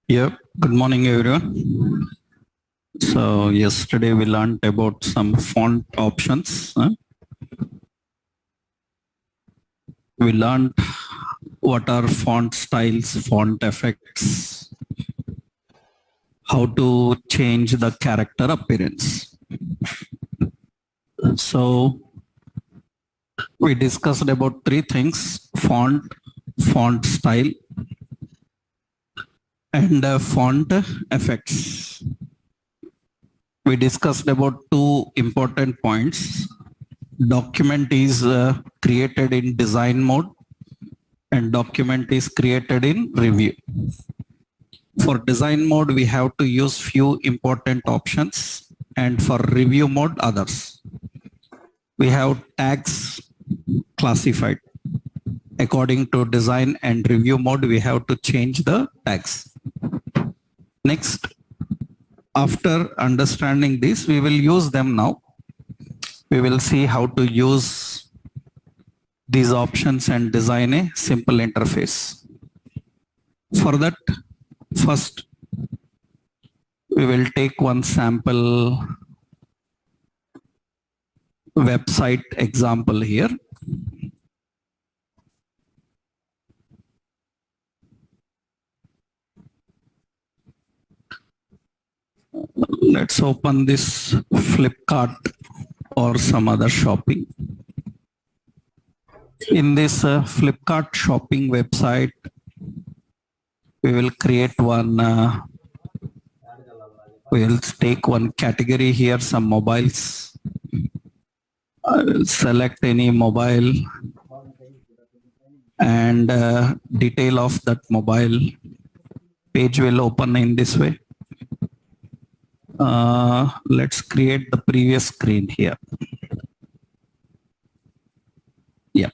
Yep. Good morning, everyone. So yesterday we learned about some font options. We learned what are font styles, font effects, how to change the character appearance. So we discussed about three things: font, font style, and font effects. We discussed about two important points. Document is created in design mode and document is created in review. For design mode, we have to use few important options, and for review mode, others. We have tags classified. According to design and review mode, we have to change the tags. Next, after understanding this, we will use them now. We will see how to use these options and design a simple interface. For that, first, we will take one sample website example here. Let's open this Flipkart or some other shopping. In this Flipkart shopping website, we will create one, we will take one category here, some mobiles. I will select any mobile and detail of that mobile. Page will open in this way. Let's create the previous screen here. Yeah.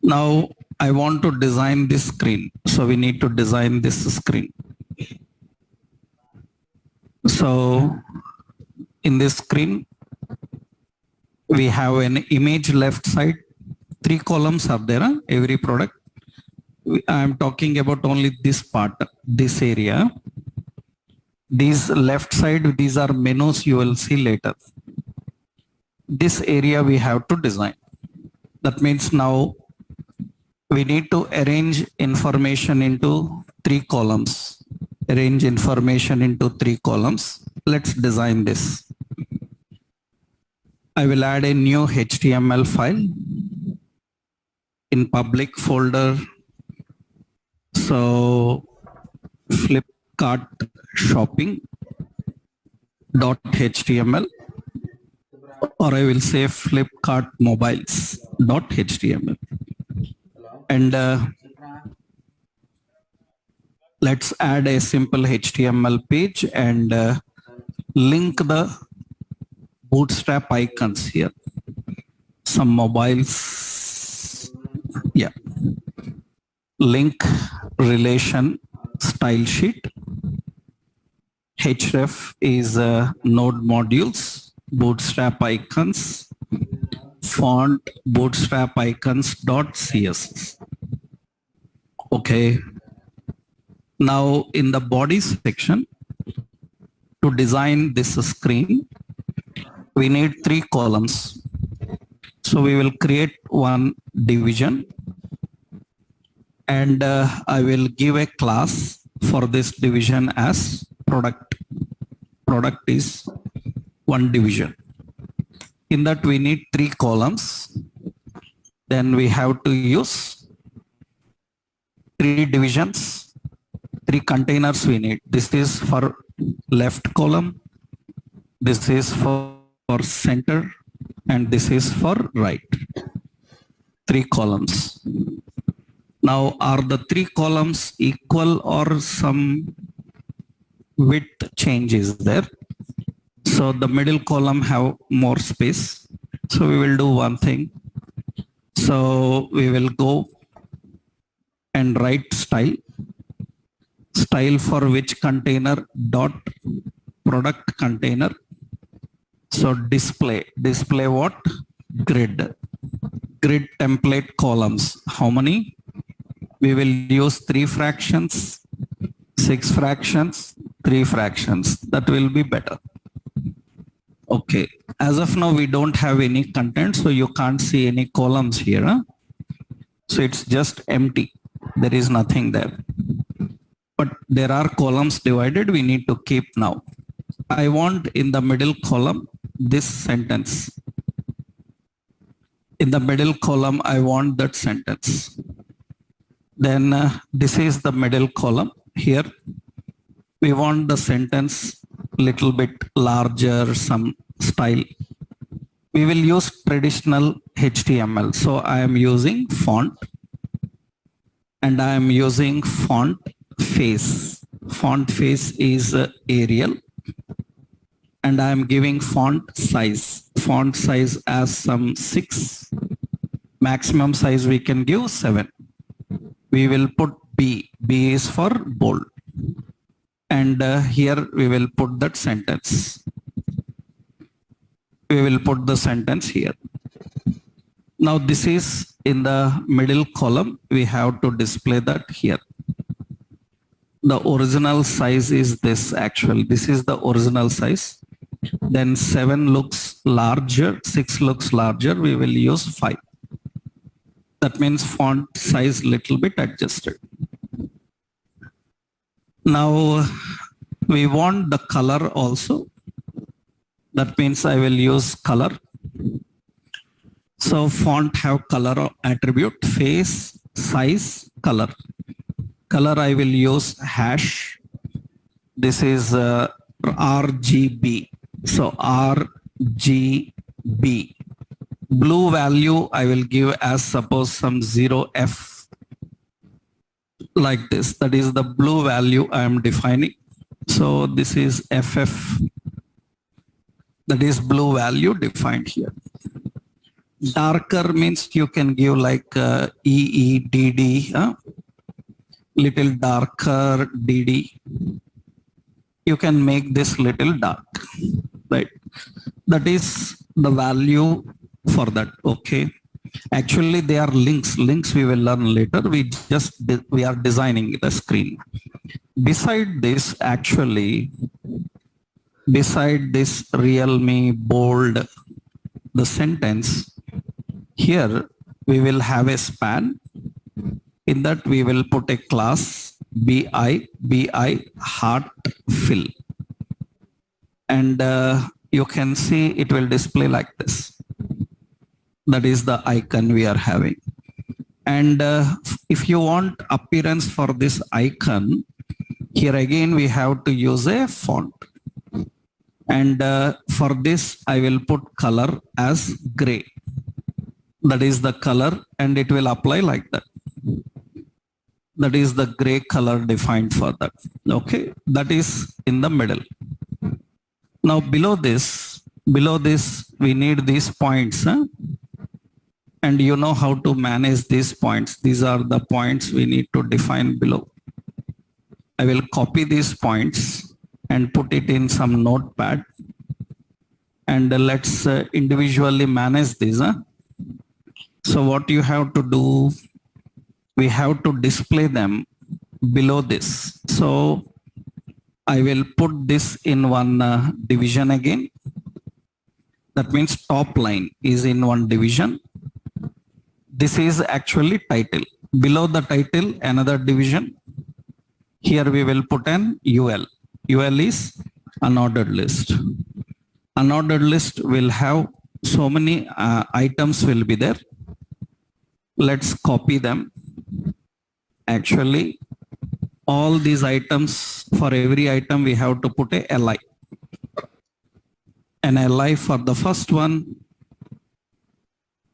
Now I want to design this screen. So we need to design this screen. So in this screen, we have an image left side. 3 columns are there, every product. I am talking about only this part, this area. These left side, these are menus you will see later. This area we have to design. That means now we need to arrange information into 3 columns. Arrange information into 3 columns. Let's design this. I will add a new HTML file in public folder. So Flipkart shopping.html, or I will say Flipkart mobiles.html. And let's add a simple HTML page and link the bootstrap icons here. Some mobiles, yeah. Link relation style sheet. href is node modules, bootstrap icons, font bootstrap icons .css. Okay. Now in the body section, to design this screen, we need 3 columns. So we will create one division and I will give a class for this division as product. Product is one division. In that we need 3 columns. Then we have to use 3 divisions, 3 containers we need. This is for left column, this is for center, and this is for right. 3 columns. Now, are the 3 columns equal or some width change is there? So the middle column have more space. So we will do one thing. So we will go and write style. Style for which container dot product container. So display what? Grid. grid template columns. How many? We will use 3 fractions, 6 fractions, 3 fractions. That will be better. Okay. As of now, we don't have any content, so you can't see any columns here. Huh? So it's just empty. There is nothing there. But there are columns divided. We need to keep now. I want in the middle column this sentence. In the middle column, I want that sentence. Then this is the middle column. Here, we want the sentence little bit larger, some style. We will use traditional HTML. So I am using font and I am using font face. Font face is Arial. And I am giving font size. Font size as some 6. Maximum size we can give 7. We will put B. B is for bold. And here we will put that sentence. We will put the sentence here. Now this is in the middle column. We have to display that here. The original size is this actually. This is the original size. Then 7 looks larger, 6 looks larger. We will use 5. That means font size little bit adjusted. Now we want the color also. That means I will use color. So font have color attribute, face, size, color. Color I will use hash. This is RGB. So RGB. Blue value I will give as suppose some 0F. Like this. That is the blue value I am defining. So this is FF. That is blue value defined here. Darker means you can give like EEDD. Little darker DD. You can make this little dark. Right. That is the value for that. Okay. Actually, they are links. Links we will learn later. We are designing the screen. Beside this, actually, beside this Realme bold, the sentence, here we will have a span. In that we will put a class BI heart fill. And you can see it will display like this. That is the icon we are having. And if you want appearance for this icon, here again we have to use a font. And for this, I will put color as gray. That is the color and it will apply like that. That is the gray color defined for that. Okay, that is in the middle. Now below this, we need these points. And you know how to manage these points. These are the points we need to define below. I will copy these points and put it in some notepad. And let's individually manage these. So what you have to do, we have to display them below this. So I will put this in one division again. That means top line is in one division. This is actually title. Below the title, another division. Here we will put an UL. UL is unordered list. Unordered list will have so many items will be there. Let's copy them. Actually, all these items, for every item we have to put a LI. An LI for the first one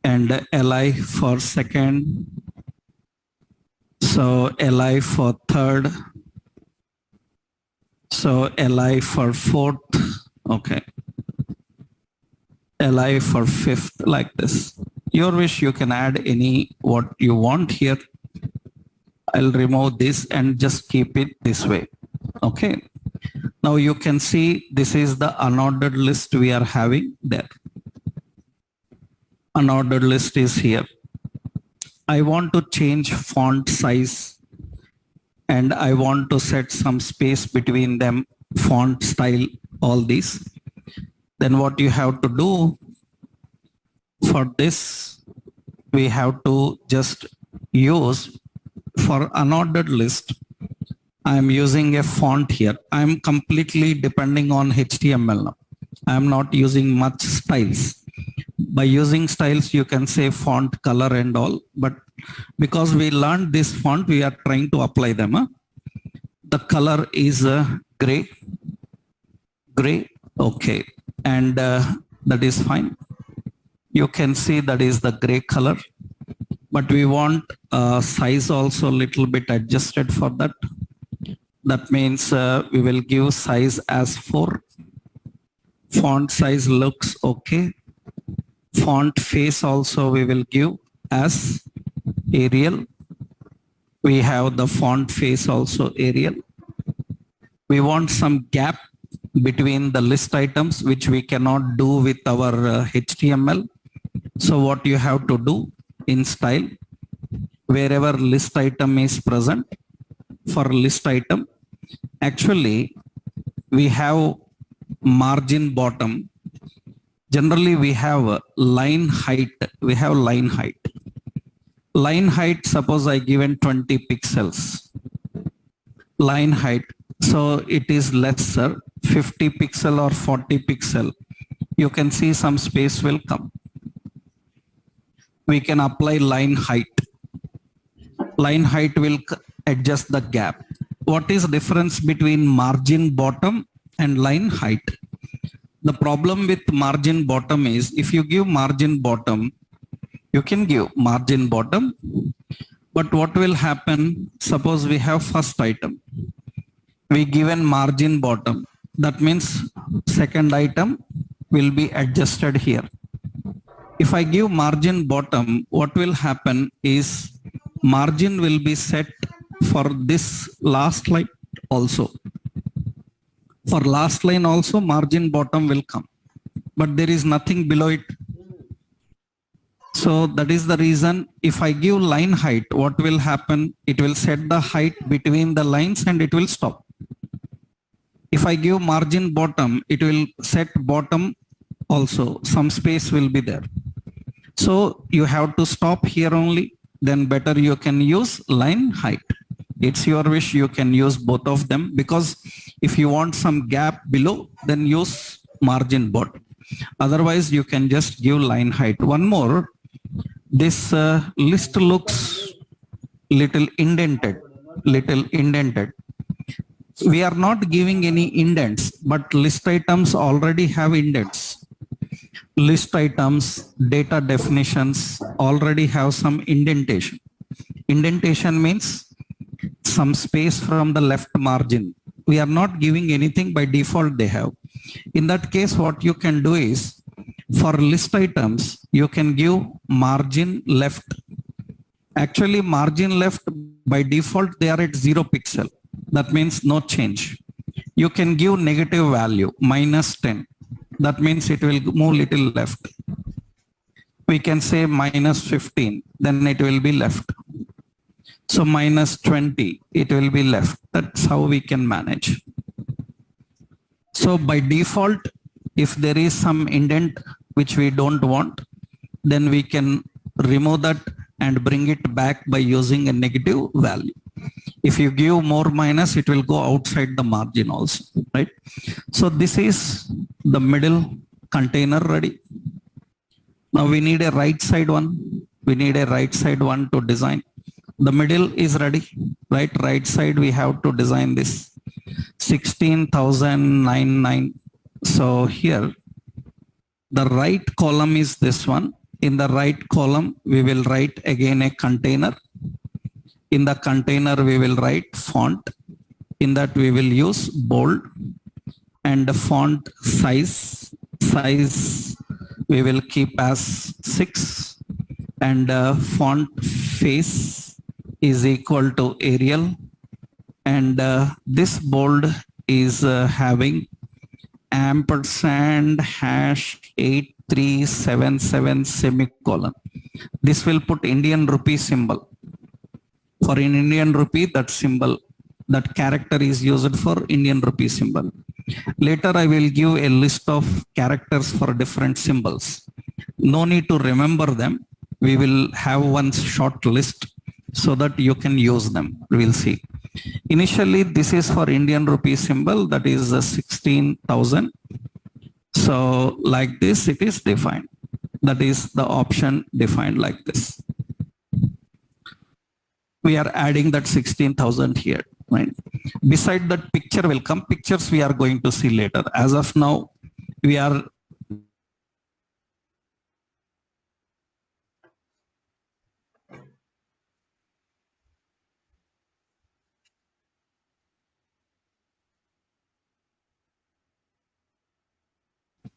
and LI for second. So LI for third. So LI for fourth. Okay. LI for fifth, like this. Your wish, you can add any what you want here. I'll remove this and just keep it this way. Okay. Now you can see this is the unordered list we are having there. Unordered list is here. I want to change font size and I want to set some space between them, font style, all these. Then what you have to do for this, we have to just use for unordered list. I'm using a font here. I'm completely depending on HTML now. I'm not using much styles. By using styles, you can say font color and all, but because we learned this font, we are trying to apply them. The color is gray, okay, and that is fine. You can see that is the gray color, but we want size also a little bit adjusted for that. That means we will give size as 4. Font size looks okay. Font face also we will give as Arial. We have the font face also Arial. We want some gap between the list items, which we cannot do with our HTML. So what you have to do in style, wherever list item is present, for list item, actually we have margin bottom. Generally we have line height. We have line height. Line height, suppose I given 20 pixels. Line height, so it is lesser, 50 pixel or 40 pixel. You can see some space will come. We can apply line height. Line height will adjust the gap. What is the difference between margin bottom and line height? The problem with margin bottom is if you give margin bottom, you can give margin bottom, but what will happen? Suppose we have first item. We given margin bottom. That means second item will be adjusted here. If I give margin bottom, what will happen is margin will be set for this last line also. For last line also margin bottom will come, but there is nothing below it. So that is the reason if I give line height, what will happen? It will set the height between the lines and it will stop. If I give margin bottom, it will set bottom also, some space will be there. So you have to stop here only, then better you can use line height. It's your wish, you can use both of them, because if you want some gap below, then use margin bottom. Otherwise you can just give line height. One more, this list looks little indented. We are not giving any indents, but list items already have indents. List items, data definitions already have some indentation. Indentation means some space from the left margin. We are not giving anything, by default they have. In that case, what you can do is, for list items, you can give margin left. Actually, margin left, by default, they are at 0 pixel. That means no change. You can give negative value, -10. That means it will move little left. We can say -15, then it will be left. So -20, it will be left. That's how we can manage. So by default, if there is some indent which we don't want, then we can remove that and bring it back by using a negative value. If you give more minus, it will go outside the margin also, right? So this is the middle container ready. Now we need a right side one. We need a right side one to design. The middle is ready, right? Right side we have to design this 16,099. So here the right column is this one. In the right column we will write again a container. In the container we will write font. In that we will use bold, and the font size we will keep as 6, and font face is equal to Arial, and this bold is having ampersand #8377 semicolon. this will put Indian rupee symbol. For in Indian rupee, that symbol, that character is used for Indian rupee symbol. Later, I will give a list of characters for different symbols. No need to remember them. We will have one short list so that you can use them. We'll see. Initially, this is for Indian rupee symbol, that is 16,000. So like this, it is defined. That is the option defined like this. We are adding that 16,000 here, right? Beside that, picture will come. Pictures we are going to see later. As of now, we are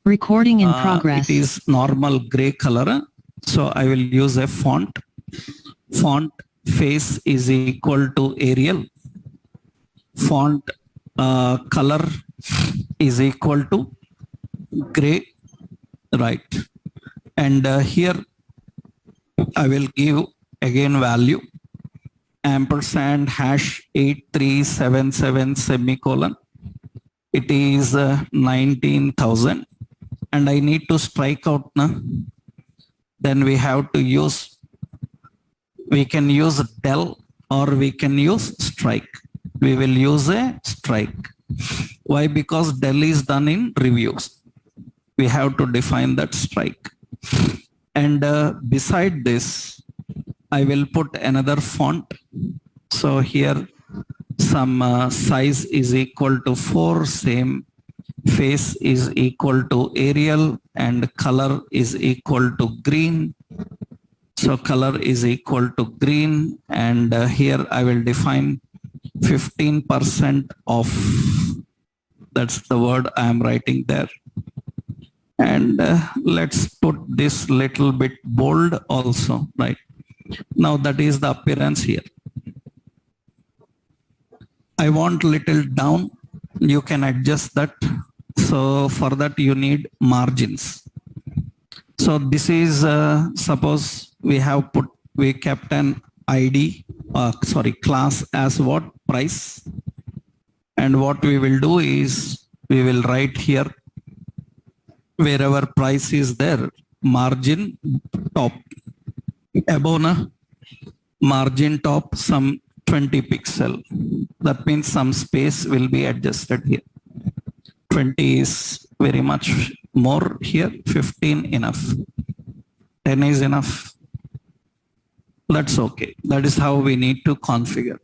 Recording in progress. It is normal gray color. So I will use a font. Font face is equal to Arial. Font color is equal to gray, right? And here I will give again value ampersand hash 8377 semicolon. It is 19,000. And I need to strike out now. Then we have to use, we can use del or we can use strike. We will use a strike. Why? Because del is done in reviews. We have to define that strike. And beside this, I will put another font. So here some size is equal to 4, same face is equal to Arial, and color is equal to green. So color is equal to green, and here I will define 15% off. That's the word I am writing there. And let's put this little bit bold also, right? Now that is the appearance here. I want little down. You can adjust that. So for that you need margins. So this is suppose we kept an ID, class as what? Price. And what we will do is we will write here wherever price is there, margin top, above na, margin top some 20 pixel. That means some space will be adjusted here. 20 is very much more here, 15 enough, 10 is enough. That's okay. That is how we need to configure.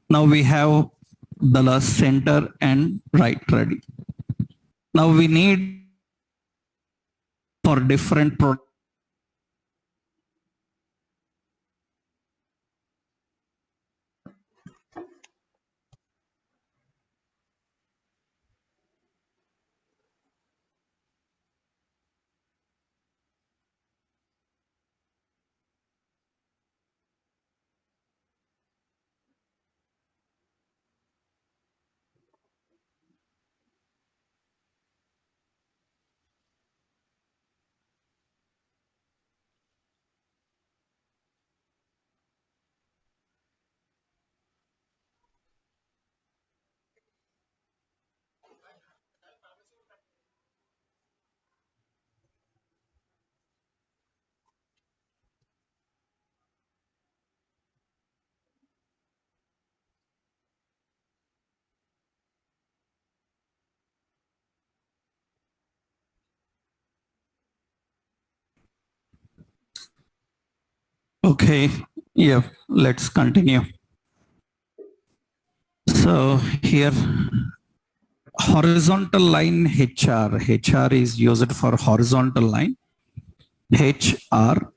Now we have the center and right ready. Now we need for different products. Okay, yeah, let's continue. So here, horizontal line HR. HR is used for horizontal line. HR.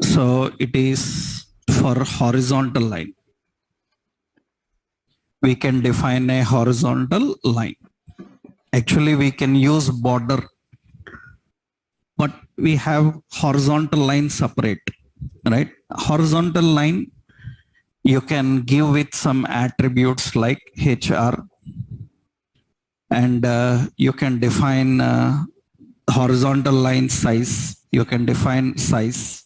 So it is for horizontal line. We can define a horizontal line. Actually, we can use border, but we have horizontal line separate, right? Horizontal line, you can give with some attributes like HR, and you can define horizontal line size, you can define size.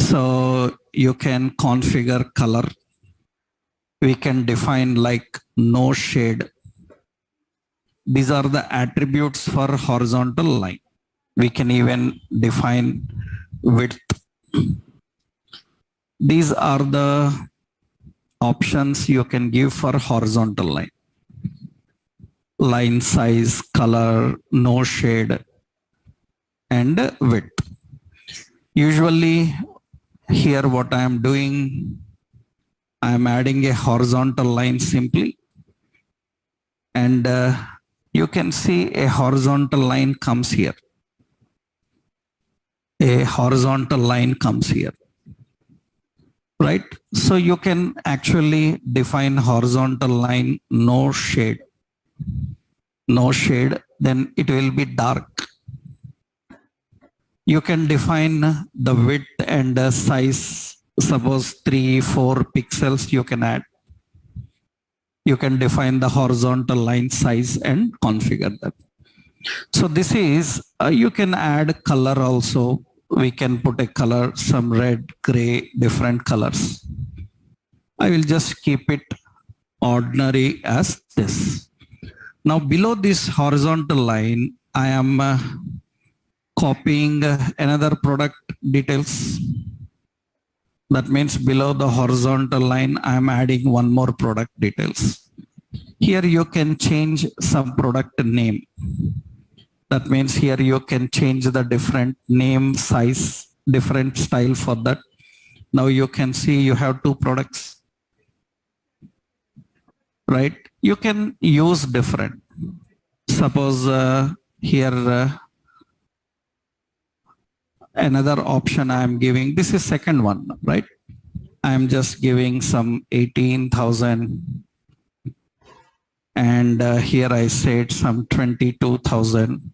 So you can configure color. We can define like no shade. These are the attributes for horizontal line. We can even define width. These are the options you can give for horizontal line. Line size, color, no shade, and width. Usually here what I am doing, I am adding a horizontal line simply, and you can see a horizontal line comes here. A horizontal line comes here, right? So you can actually define horizontal line, no shade, then it will be dark. You can define the width and the size, suppose 3-4 pixels you can add. You can define the horizontal line size and configure that. So this is, you can add color also. We can put a color, some red, gray, different colors. I will just keep it ordinary as this. Now below this horizontal line, I am copying another product details. That means below the horizontal line, I am adding one more product details. Here you can change some product name. That means here you can change the different name, size, different style for that. Now you can see you have two products, right? You can use different. Suppose here another option I am giving. This is second one, right? I am just giving some 18,000. And here I said some 22,000.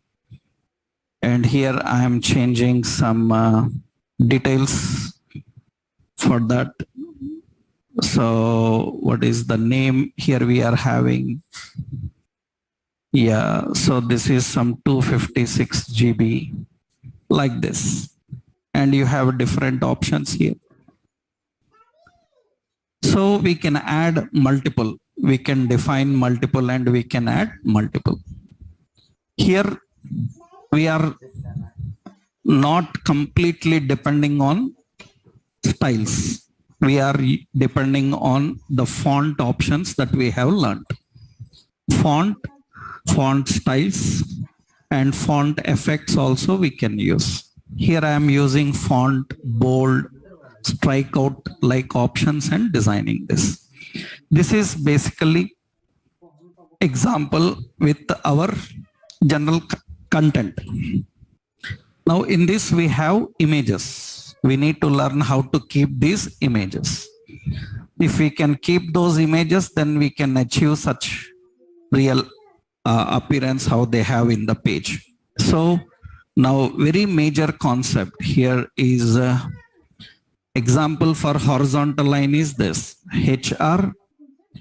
And here I am changing some details for that. So what is the name? Here we are having, yeah, so this is some 256 GB, like this. And you have different options here. So we can add multiple. We can define multiple and we can add multiple. Here we are not completely depending on styles. We are depending on the font options that we have learned. Font styles, and font effects also we can use. Here I am using font, bold, strikeout like options and designing this. This is basically example with our general content. Now in this we have images. We need to learn how to keep these images. If we can keep those images, then we can achieve such real appearance how they have in the page. So now very major concept here is example for horizontal line is this. HR,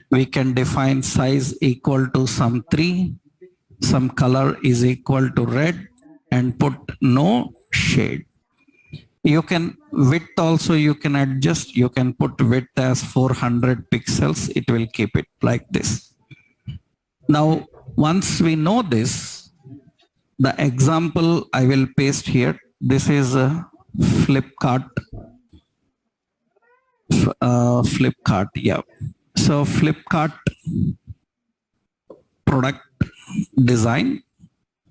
we can define size equal to some 3, some color is equal to red, and put no shade. You can width also you can adjust. You can put width as 400 pixels. It will keep it like this. Now, once we know this, the example I will paste here. This is a Flipkart. Flipkart, yeah. So Flipkart product design.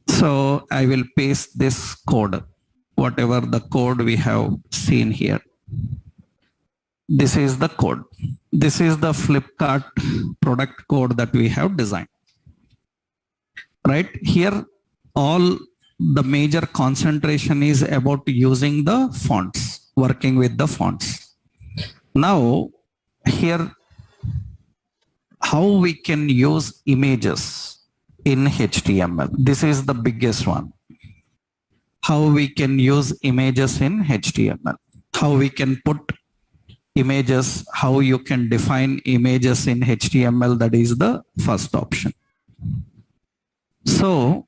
So I will paste this code, whatever the code we have seen here. This is the code. This is the Flipkart product code that we have designed. Right here, all the major concentration is about using the fonts, working with the fonts. Now, here, how we can use images in HTML. This is the biggest one. How we can use images in HTML. How we can put images, how you can define images in HTML. That is the first option. So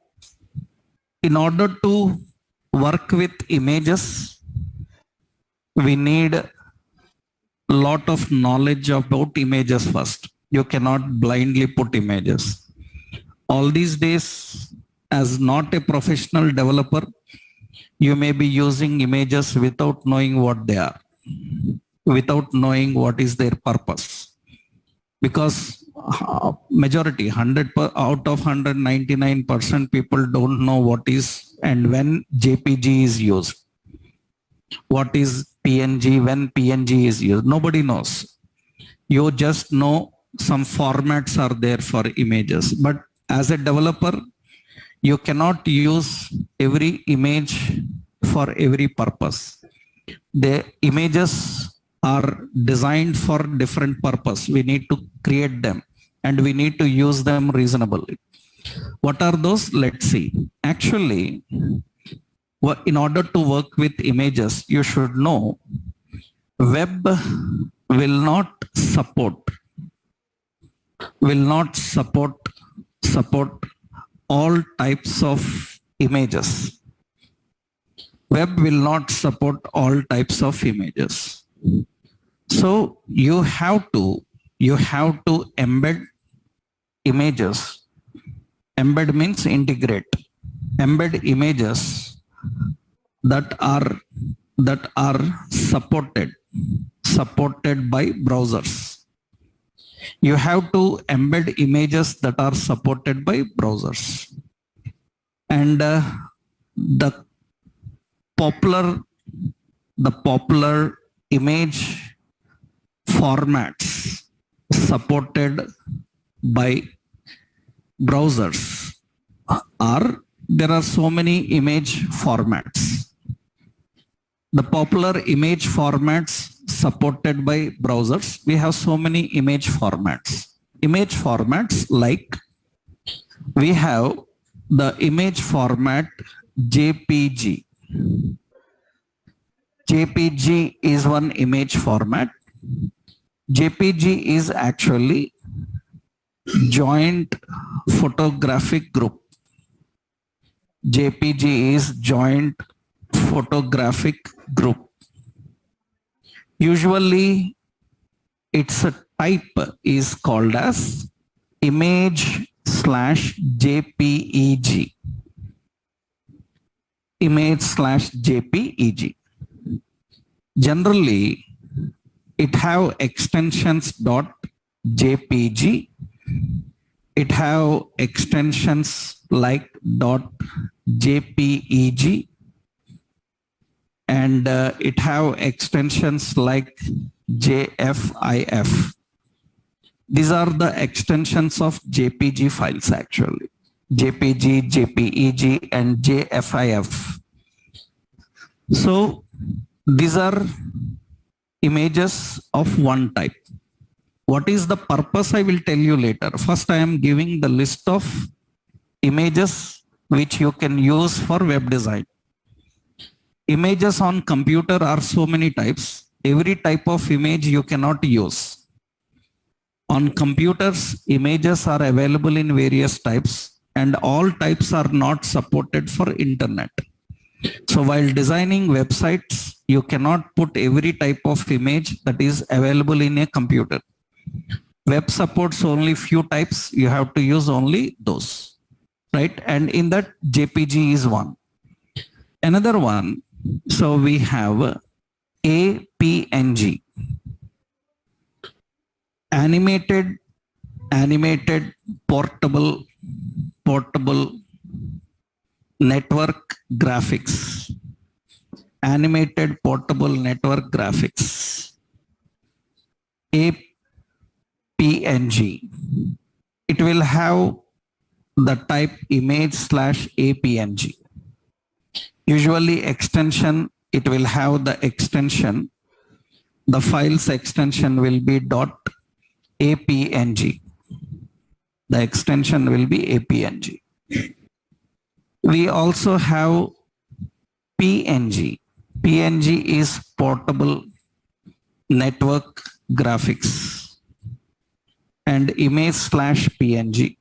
in order to work with images, we need a lot of knowledge about images first. You cannot blindly put images. All these days, as not a professional developer, you may be using images without knowing what they are, without knowing what is their purpose. Because majority, out of 199% people don't know what is and when JPG is used. What is PNG, when PNG is used? Nobody knows. You just know some formats are there for images. But as a developer, you cannot use every image for every purpose. The images are designed for different purpose. We need to create them and we need to use them reasonably. What are those? Let's see. Actually, in order to work with images, you should know web will not support all types of images. Web will not support all types of images. So you have to embed images. Embed means integrate. Embed images that are supported by browsers. You have to embed images that are supported by browsers. And the popular image formats supported by browsers there are so many image formats. The popular image formats supported by browsers, we have so many image formats. Image formats like we have the image format JPG. JPG is one image format. JPG is actually joint photographic group. JPG is joint photographic group. Usually its a type is called as image/JPEG. Image/JPEG. Generally, it have extensions .jpg. It have extensions like .jpeg, and it have extensions like JFIF. These are the extensions of JPG files actually. JPG, JPEG, and JFIF. So these are images of one type. What is the purpose? I will tell you later. First, I am giving the list of images which you can use for web design. Images on computer are so many types. Every type of image you cannot use. On computers, images are available in various types, and all types are not supported for internet. So while designing websites, you cannot put every type of image that is available in a computer. Web supports only few types. You have to use only those, right? And in that, JPG is one. Another one, so we have APNG. Animated portable network graphics. Animated portable network graphics. APNG. It will have the type image/APNG. Usually extension, it will have the extension. The file's extension will be .apng. The extension will be APNG. We also have PNG. PNG is portable network graphics, and image/PNG,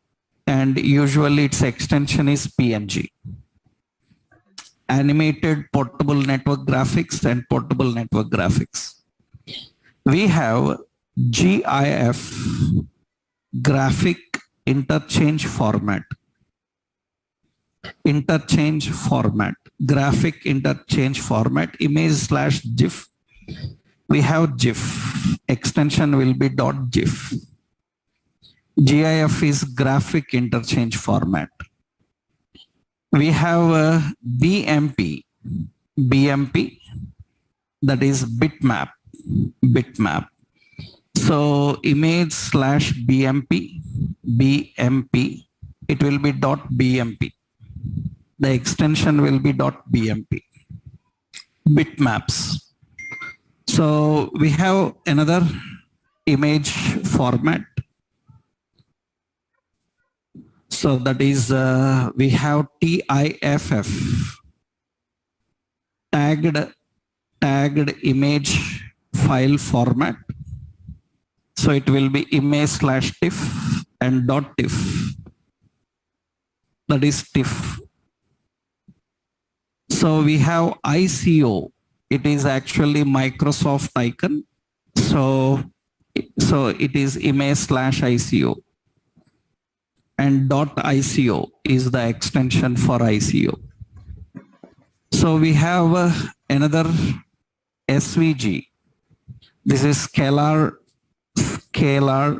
and usually its extension is PNG. animated portable network graphics and portable network graphics. We have GIF, graphic interchange format. Graphic interchange format, image/GIF. We have GIF, extension will be .GIF. GIF is graphic interchange format. We have BMP, that is bitmap. So image/BMP, it will be .BMP. The extension will be .BMP. Bitmaps. So we have another image format. So that is, we have TIFF, tagged image file format. So it will be image/TIFF and .TIFF. That is TIFF. So we have ICO. It is actually Microsoft icon. So it is image/ICO. And .ICO is the extension for ICO. So we have another SVG. This is scalar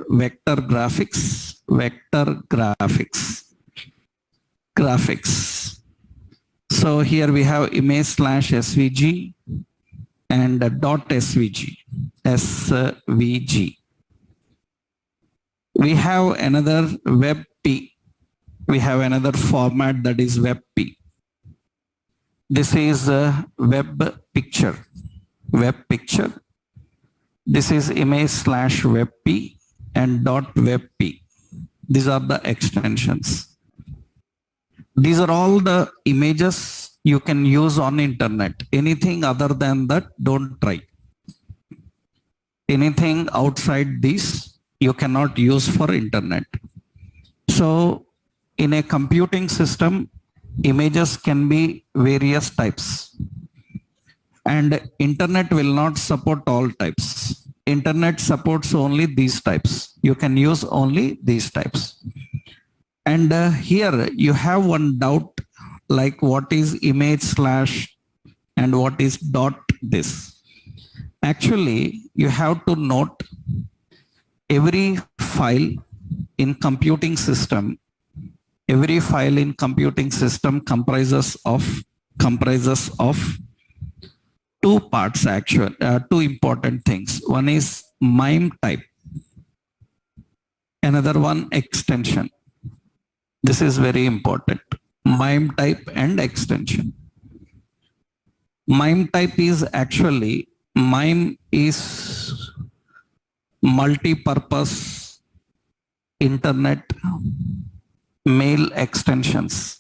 vector graphics. So here we have image/SVG and .SVG. We have another WebP. We have another format that is WebP. This is a web picture. This is image/WebP and .WebP. These are the extensions. These are all the images you can use on internet. Anything other than that, don't try. Anything outside this, you cannot use for internet. So in a computing system, images can be various types. And internet will not support all types. Internet supports only these types. You can use only these types. And here you have one doubt, like what is image/ and what is .this. Actually, you have to note every file in computing system comprises of two parts actually, two important things. One is MIME type, another one extension. This is very important. MIME type and extension. MIME type is actually, MIME is multi-purpose internet mail extensions.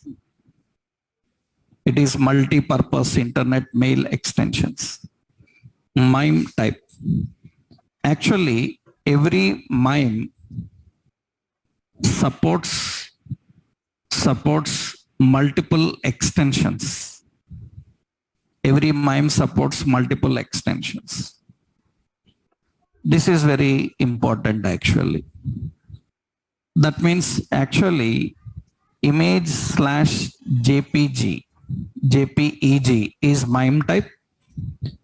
It is multi-purpose internet mail extensions. MIME type. Actually, every MIME supports multiple extensions. Every MIME supports multiple extensions. This is very important actually. That means actually image/JPG is MIME type,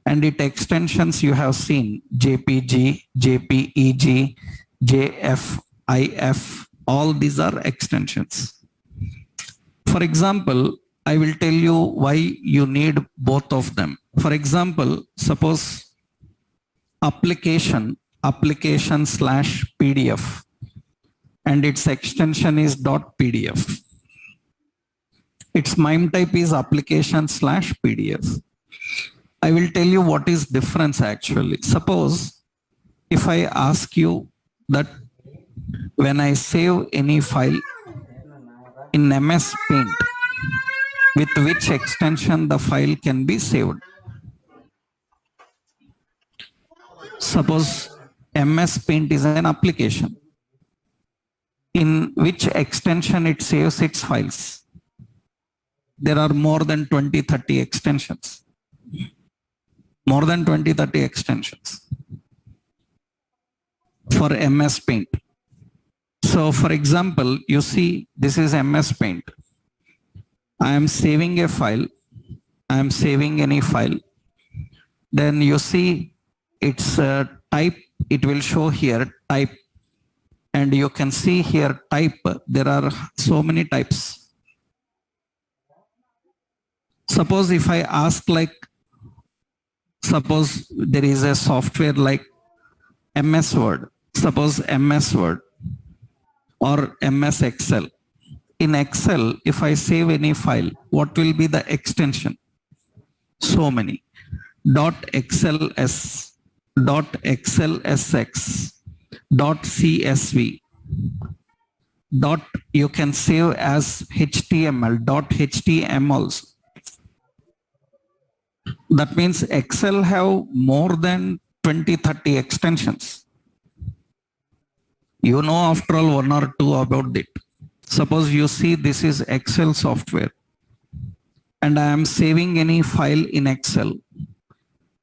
and its extensions you have seen JPG, JPEG, JF, IF, all these are extensions. For example, I will tell you why you need both of them. For example, suppose application/PDF and its extension is .PDF. Its MIME type is application/PDF. I will tell you what is difference actually. Suppose if I ask you that when I save any file in MS Paint, with which extension the file can be saved. Suppose MS Paint is an application. In which extension it saves its files? there are more than 20, 30 extensions. More than 20, 30 extensions for MS Paint. So for example, you see, this is MS Paint. I am saving a file. I am saving any file. Then you see its type. It will show here type. And you can see here type. There are so many types. Suppose if I ask like, suppose there is a software like MS Word. Suppose MS Word or MS Excel. In Excel, if I save any file, what will be the extension? So many. .xls, .xlsx, .csv, you can save as HTML, .htm also. That means Excel have more than 20, 30 extensions. You know after all one or two about it. Suppose you see this is Excel software and I am saving any file in Excel.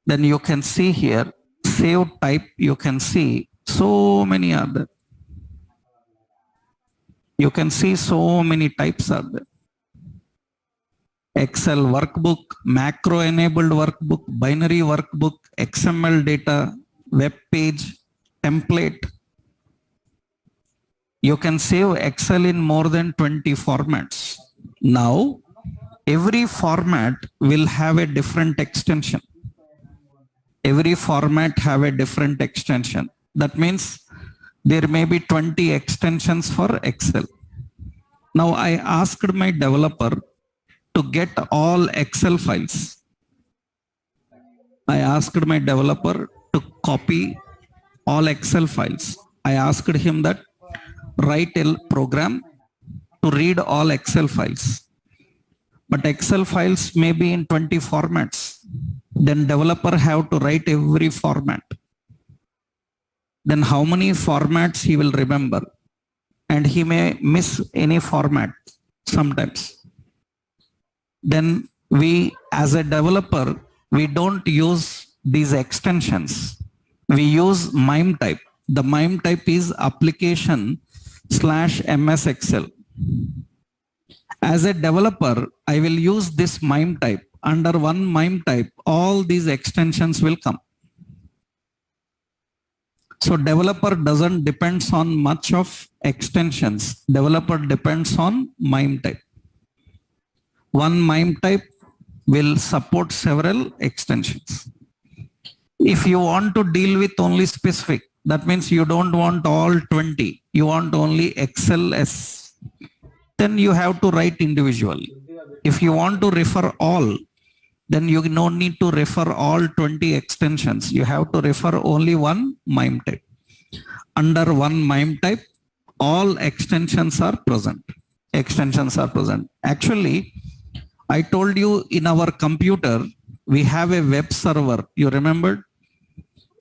Then you can see here, save type, you can see so many are there. You can see so many types are there. Excel workbook, macro enabled workbook, binary workbook, XML data, web page, template. You can save Excel in more than 20 formats. Now, every format will have a different extension. Every format have a different extension. That means there may be 20 extensions for Excel. Now I asked my developer to get all Excel files. I asked my developer to copy all Excel files. I asked him that write a program to read all Excel files. But Excel files may be in 20 formats. Then developer have to write every format. Then how many formats he will remember? And he may miss any format sometimes. Then we, as a developer, we don't use these extensions. We use MIME type. The MIME type is application/MS Excel. As a developer, I will use this MIME type. Under one MIME type, all these extensions will come. So developer doesn't depends on much of extensions. Developer depends on MIME type. One MIME type will support several extensions. If you want to deal with only specific, that means you don't want all 20, you want only XLS, then you have to write individually. If you want to refer all, then you no need to refer all 20 extensions. You have to refer only one MIME type. Under one MIME type, all extensions are present. Extensions are present. Actually, I told you in our computer, we have a web server. You remember?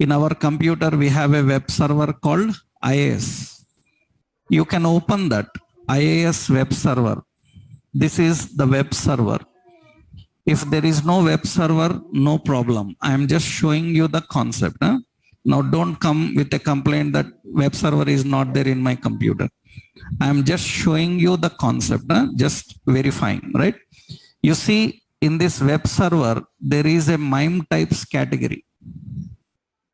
In our computer, we have a web server called IIS. You can open that IIS web server. This is the web server. If there is no web server, no problem. I am just showing you the concept. Huh? Now don't come with a complaint that web server is not there in my computer. I am just showing you the concept, huh? Just verifying, right? You see in this web server, there is a MIME types category.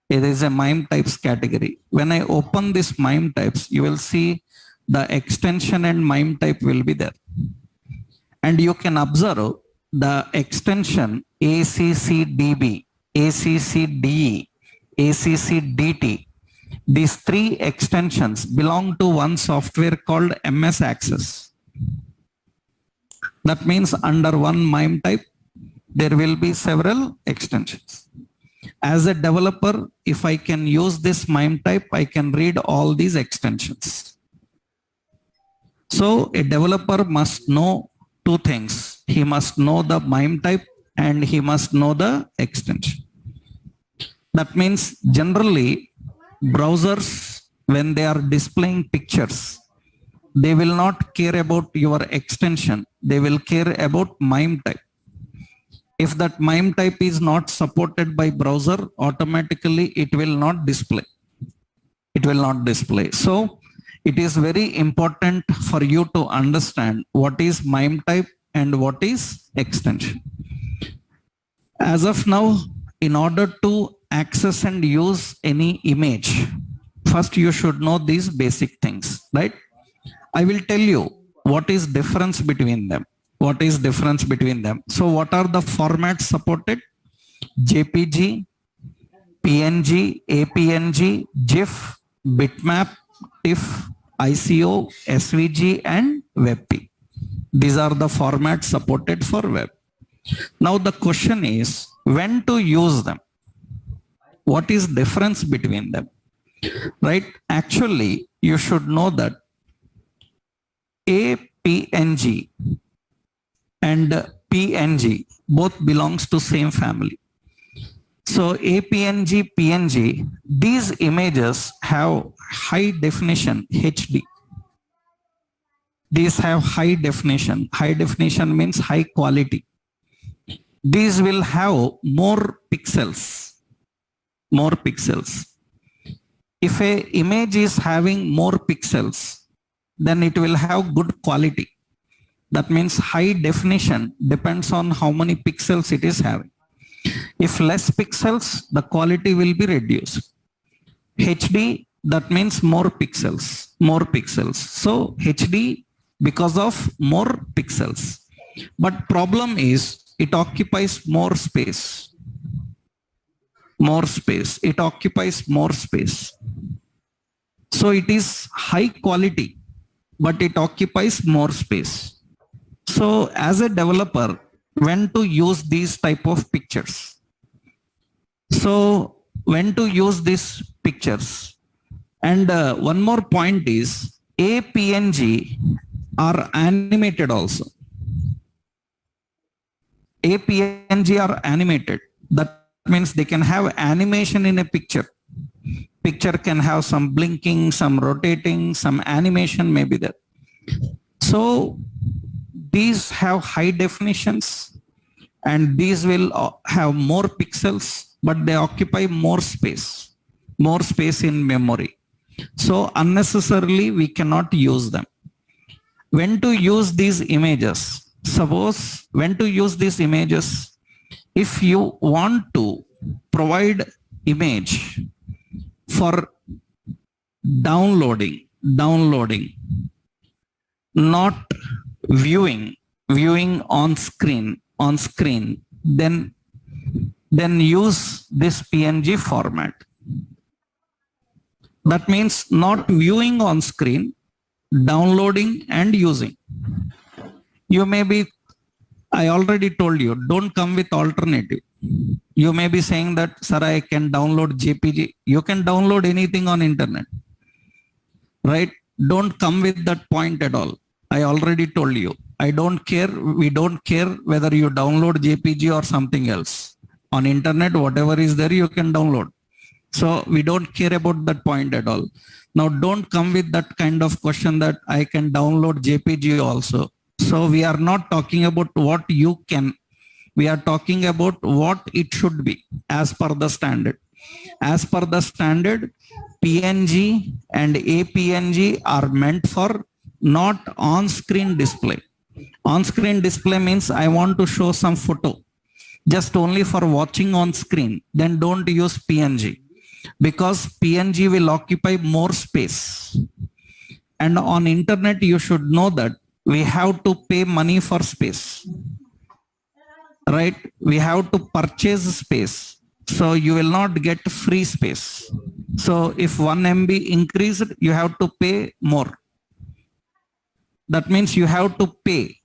It is a MIME types category. When I open this MIME types, you will see the extension and MIME type will be there. And you can observe the extension ACCDB, ACCDE, ACCDT. These three extensions belong to one software called MS Access. That means under one MIME type, there will be several extensions. As a developer, if I can use this MIME type, I can read all these extensions. So a developer must know two things. He must know the MIME type and he must know the extension. That means generally browsers, when they are displaying pictures, They will not care about your extension. They will care about MIME type. If that MIME type is not supported by browser, automatically it will not display. It will not display. So it is very important for you to understand what is MIME type and what is extension. As of now, in order to access and use any image, first you should know these basic things, right? I will tell you what is difference between them. What is difference between them? So what are the formats supported? JPG, PNG, APNG, GIF, bitmap, TIFF, ICO, SVG, and WebP. These are the formats supported for web. Now the question is when to use them. What is difference between them? Right? Actually, you should know that APNG and PNG both belongs to same family. So APNG, PNG, these images have high definition HD. These have high definition. High definition means high quality. These will have more pixels. More pixels. If a image is having more pixels, then it will have good quality. That means high definition depends on how many pixels it is having. If less pixels, the quality will be reduced. HD, that means more pixels, more pixels. So HD because of more pixels. But problem is it occupies more space. More space. It occupies more space. So it is high quality, but it occupies more space. So as a developer, when to use these type of pictures? So when to use these pictures? And one more point is APNG are animated also. APNG are animated. That means they can have animation in a picture. Picture can have some blinking, some rotating, some animation may be there. So these have high definitions and these will have more pixels, but they occupy more space in memory. So unnecessarily we cannot use them. When to use these images? Suppose when to use these images, if you want to provide image for downloading, not viewing on screen, then use this PNG format. That means not viewing on screen, downloading and using. You may be, I already told you, don't come with alternative. You may be saying that, sir, I can download JPG. You can download anything on internet, right? Don't come with that point at all. I already told you. I don't care. We don't care whether you download JPG or something else. On internet, whatever is there, you can download. So we don't care about that point at all. Now don't come with that kind of question that I can download JPG also. So we are not talking about what you can. We are talking about what it should be as per the standard. As per the standard, PNG and APNG are meant for not on-screen display. On-screen display means I want to show some photo just only for watching on screen. Then don't use PNG because PNG will occupy more space. And on internet, you should know that we have to pay money for space. Right? We have to purchase space. So you will not get free space. So if 1 MB increased, you have to pay more. That means you have to pay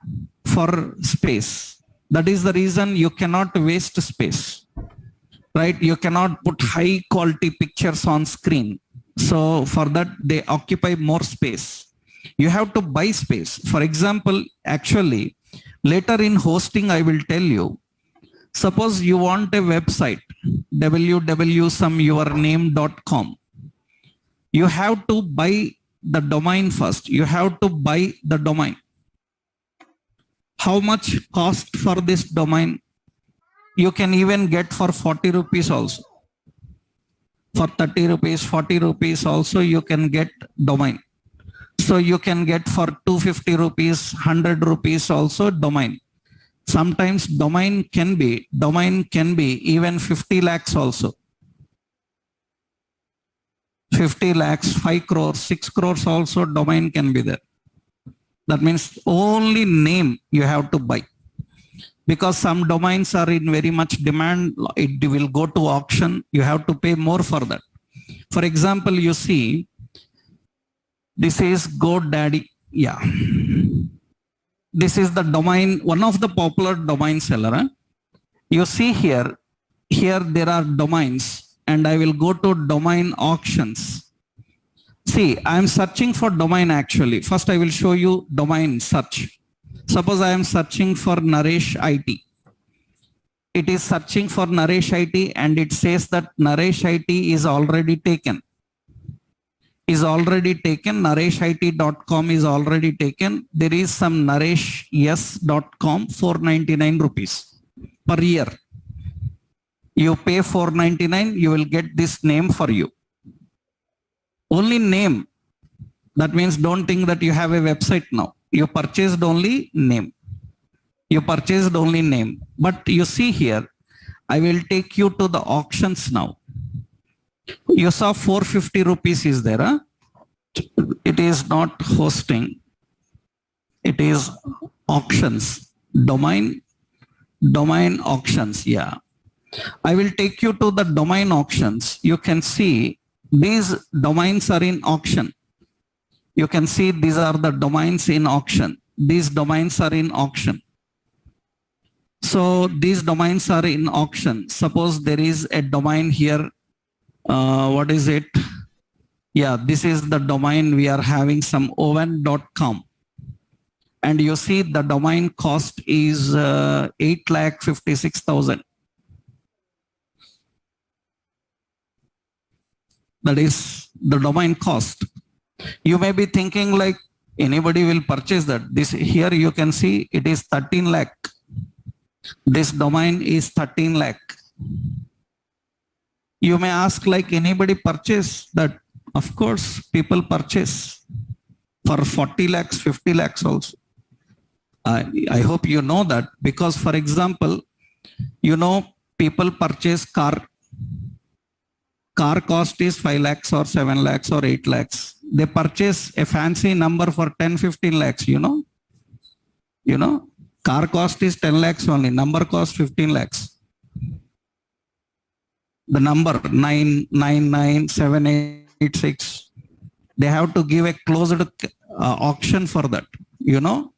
for space. That is the reason you cannot waste space. Right? You cannot put high quality pictures on screen. So for that, they occupy more space. You have to buy space. For example, actually, later in hosting, I will tell you, suppose you want a website, www.someyourname.com. You have to buy the domain first. You have to buy the domain. How much cost for this domain? You can even get for 40 rupees also. For 30 rupees, 40 rupees also you can get domain. So you can get for 250 rupees, 100 rupees also domain. Sometimes domain can be even 50 lakhs also. 50 lakhs, 5 crores, 6 crores also domain can be there. That means only name you have to buy. Because some domains are in very much demand, it will go to auction, you have to pay more for that. For example, you see, this is GoDaddy. Yeah. This is the domain, one of the popular domain seller. Huh? You see here there are domains, and I will go to domain auctions. See, I am searching for domain actually. First, I will show you domain search. Suppose I am searching for Naresh IT. It is searching for Naresh IT and it says that Naresh IT is already taken. nareshit.com is already taken. There is some nareshyes.com, 499 rupees per year. You pay 499, you will get this name for you. Only name. That means don't think that you have a website now. You purchased only name. But you see here, I will take you to the auctions now. You saw 450 rupees is there. Huh? It is not hosting. It is auctions. Domain auctions. Yeah. I will take you to the domain auctions. You can see these domains are in auction. You can see these are the domains in auction. These domains are in auction. So these domains are in auction. Suppose there is a domain here. What is it? Yeah, this is the domain we are having, some oven.com. And you see the domain cost is 8,56,000. That is the domain cost. You may be thinking like anybody will purchase that. This here you can see it is 13 lakh. This domain is 13 lakh. You may ask like anybody purchase that. Of course, people purchase for 40 lakhs, 50 lakhs also. I hope you know that because, for example, you know, people purchase car. Car cost is 5 lakhs or 7 lakhs or 8 lakhs. They purchase a fancy number for 10, 15 lakhs, you know. Car cost is 10 lakhs only. Number cost 15 lakhs. The number 999786. They have to give a closed auction for that. You know,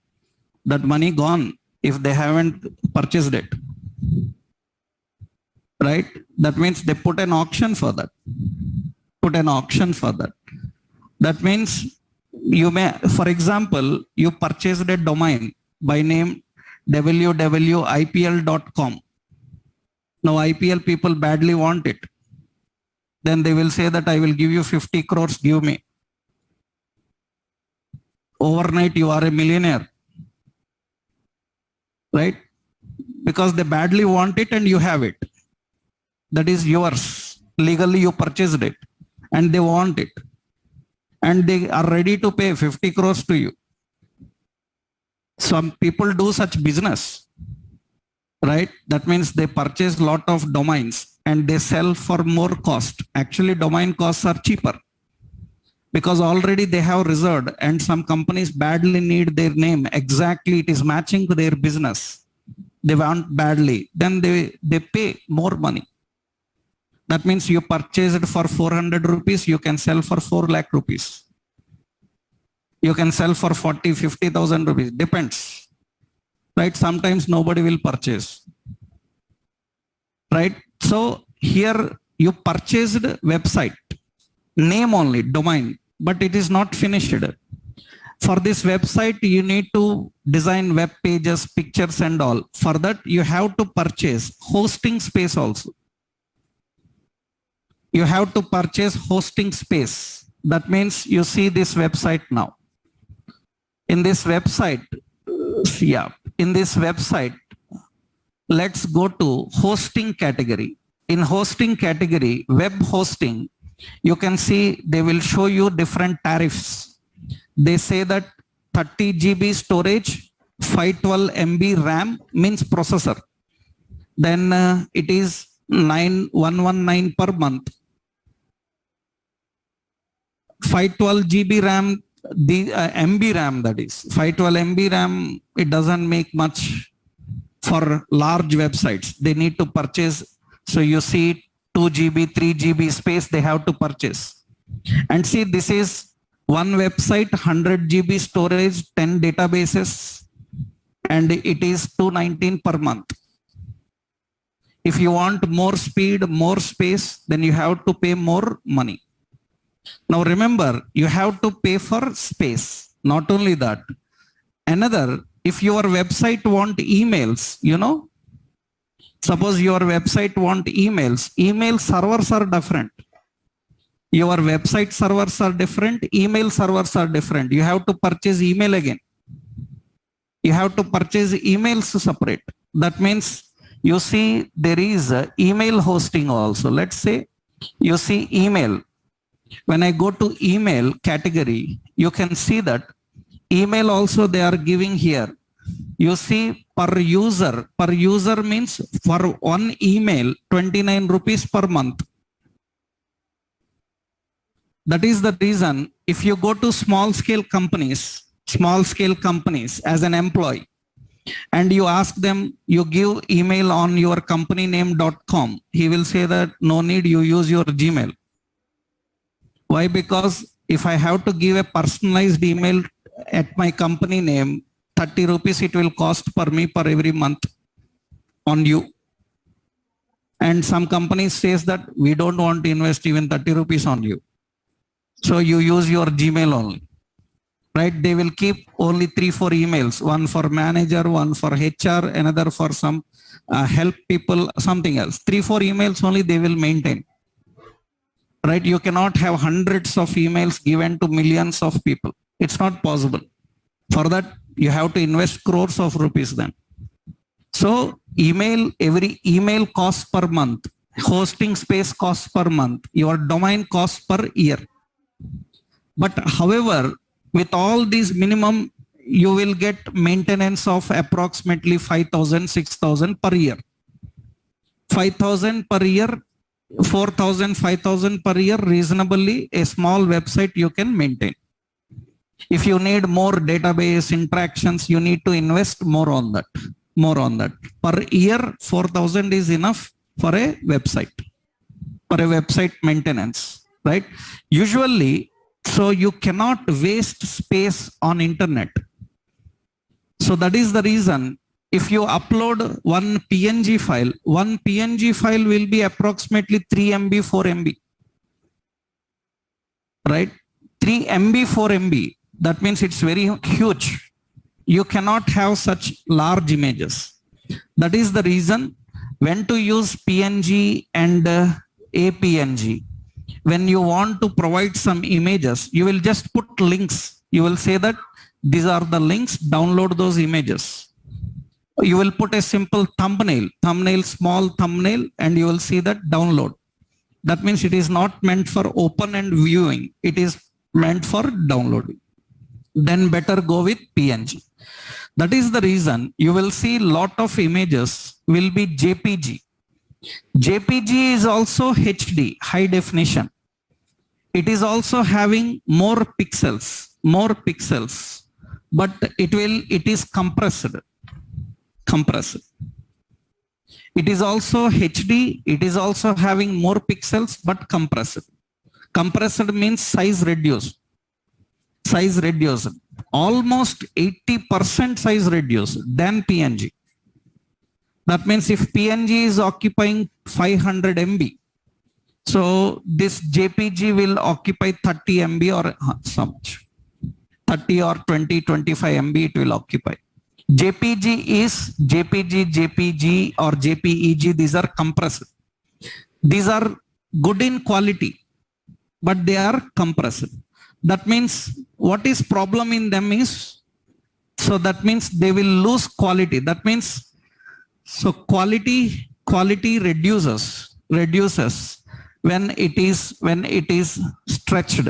that money gone if they haven't purchased it. Right? That means they put an auction for that. That means you may, for example, you purchased a domain by name www.ipl.com. Now IPL people badly want it. Then they will say that I will give you 50 crores, give me. Overnight you are a millionaire. Right? Because they badly want it and you have it. That is yours. Legally you purchased it and they want it. And they are ready to pay 50 crores to you. Some people do such business. Right? That means they purchase lot of domains and they sell for more cost. Actually, domain costs are cheaper because already they have reserved and some companies badly need their name. Exactly, it is matching to their business. They want badly. Then they pay more money. That means you purchased for 400 rupees, you can sell for 4 lakh rupees. You can sell for 40, 50,000 rupees. Depends. Right? Sometimes nobody will purchase. Right? So here you purchased website, name only, domain, but it is not finished. For this website, you need to design web pages, pictures and all. For that, you have to purchase hosting space also. You have to purchase hosting space. That means you see this website now. In this website, in this website, let's go to hosting category. In hosting category, web hosting, you can see they will show you different tariffs. They say that 30 GB storage, 512 MB RAM means processor. Then it is 9119 per month. 512 GB RAM, the MB RAM, that is 512 MB RAM, it doesn't make much for large websites. They need to purchase. So you see 2 GB, 3 GB space they have to purchase. And see, this is one website, 100 GB storage, 10 databases, and it is $219 per month. If you want more speed, more space, then you have to pay more money. Now remember, you have to pay for space. Not only that, another, if your website want emails, you know, suppose your website want emails, email servers are different. Your website servers are different, email servers are different. You have to purchase email again. You have to purchase emails separate. That means you see there is email hosting also. Let's say you see email. When I go to email category, you can see that email also they are giving here. You see per user means for one email, 29 rupees per month. That is the reason if you go to small scale companies as an employee, and you ask them, you give email on your company name.com, he will say that no need, you use your Gmail. Why? Because if I have to give a personalized email at my company name, 30 rupees it will cost per me per every month on you. And some companies says that we don't want to invest even 30 rupees on you. So you use your Gmail only, right? They will keep only 3-4 emails, one for manager, one for HR, another for some help people, something else. 3-4 emails only they will maintain. Right? You cannot have hundreds of emails given to millions of people. It's not possible. For that, you have to invest crores of rupees then. So every email costs per month, hosting space costs per month, your domain costs per year. But however, with all these minimum, you will get maintenance of approximately 5,000, 6,000 per year. 5,000 per year, 4,000, 5,000 per year, reasonably a small website you can maintain. If you need more database interactions, you need to invest more on that. Per year, 4,000 is enough for a website, for a website maintenance, right? Usually, so you cannot waste space on internet. So that is the reason. If you upload one PNG file will be approximately 3 MB, 4 MB, right? 3 MB, 4 MB. That means it's very huge. You cannot have such large images. That is the reason when to use PNG and APNG. When you want to provide some images, you will just put links. You will say that these are the links, download those images. You will put a simple thumbnail, small thumbnail, and you will see that download. That means it is not meant for open and viewing. It is meant for downloading. Then better go with PNG. That is the reason you will see lot of images will be JPG. JPG is also HD, high definition. It is also having more pixels, but it is compressed. It is also HD, it is also having more pixels, but compressed. Compressed means size reduced. Almost 80% size reduced than PNG. That means if PNG is occupying 500 MB, so this JPG will occupy 30 MB or so much. 30 or 20, 25 MB it will occupy. JPG is JPG or JPEG. These are compressed. These are good in quality. but they are compressed. That means what is problem in them is, so that means they will lose quality. That means, so quality reduces when it is stretched.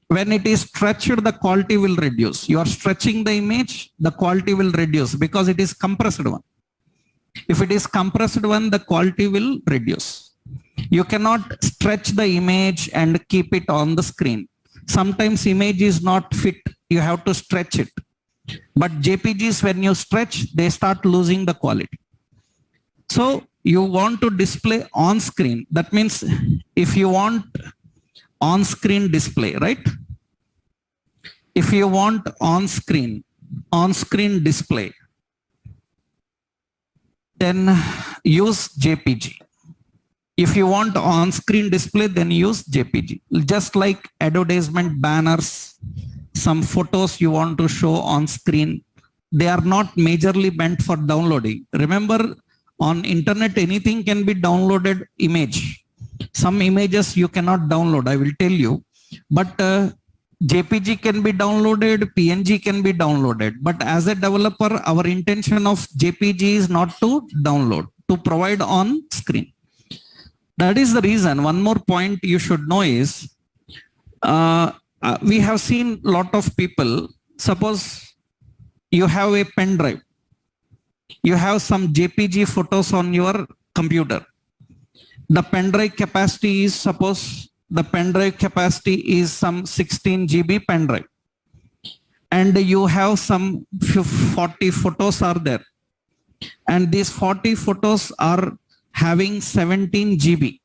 When it is stretched, the quality will reduce. You are stretching the image, the quality will reduce because it is compressed one. If it is compressed one, the quality will reduce. You cannot stretch the image and keep it on the screen. Sometimes image is not fit. You have to stretch it. But JPGs, when you stretch, they start losing the quality. So you want to display on screen. That means if you want on screen display, right? If you want on screen display, then use JPG. If you want on screen display, then use JPG. Just like advertisement banners, some photos you want to show on screen, they are not majorly meant for downloading. Remember, on internet, anything can be downloaded image. Some images you cannot download, I will tell you. But JPG can be downloaded, PNG can be downloaded. But as a developer, our intention of JPG is not to download, to provide on screen. That is the reason. One more point you should know is, we have seen a lot of people, suppose you have a pen drive, you have some JPG photos on your computer. The pen drive capacity is, suppose the pen drive capacity is some 16 GB pen drive. And you have some 40 photos are there. And these 40 photos are having 17 GB.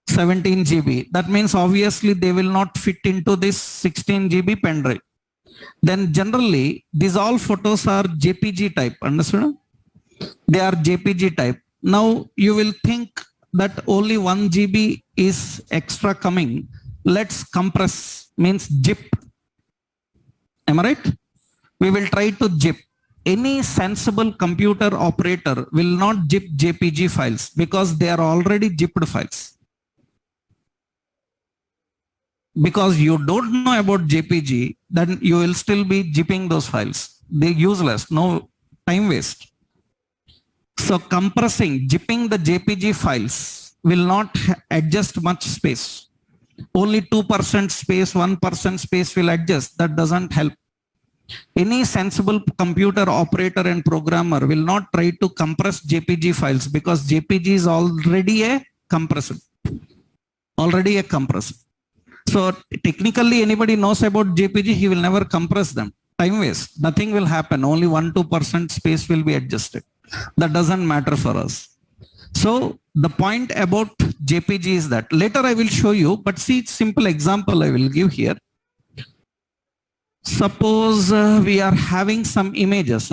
17 GB. That means obviously they will not fit into this 16 GB pen drive. Then generally, these all photos are JPG type. Understood? They are JPG type. Now you will think that only 1 GB is extra coming. Let's compress, means zip. Am I right? We will try to zip. Any sensible computer operator will not zip JPG files because they are already zipped files. Because you don't know about JPG, then you will still be zipping those files. They're useless, no time waste. So compressing, zipping the JPG files will not adjust much space. Only 2% space, 1% space will adjust. That doesn't help. Any sensible computer operator and programmer will not try to compress JPG files because JPG is already a compressor. Already a compressor. So technically anybody knows about JPG, he will never compress them. Time waste. Nothing will happen. Only 1-2% space will be adjusted. That doesn't matter for us. So the point about JPG is that later I will show you, but see, simple example I will give here. Suppose we are having some images.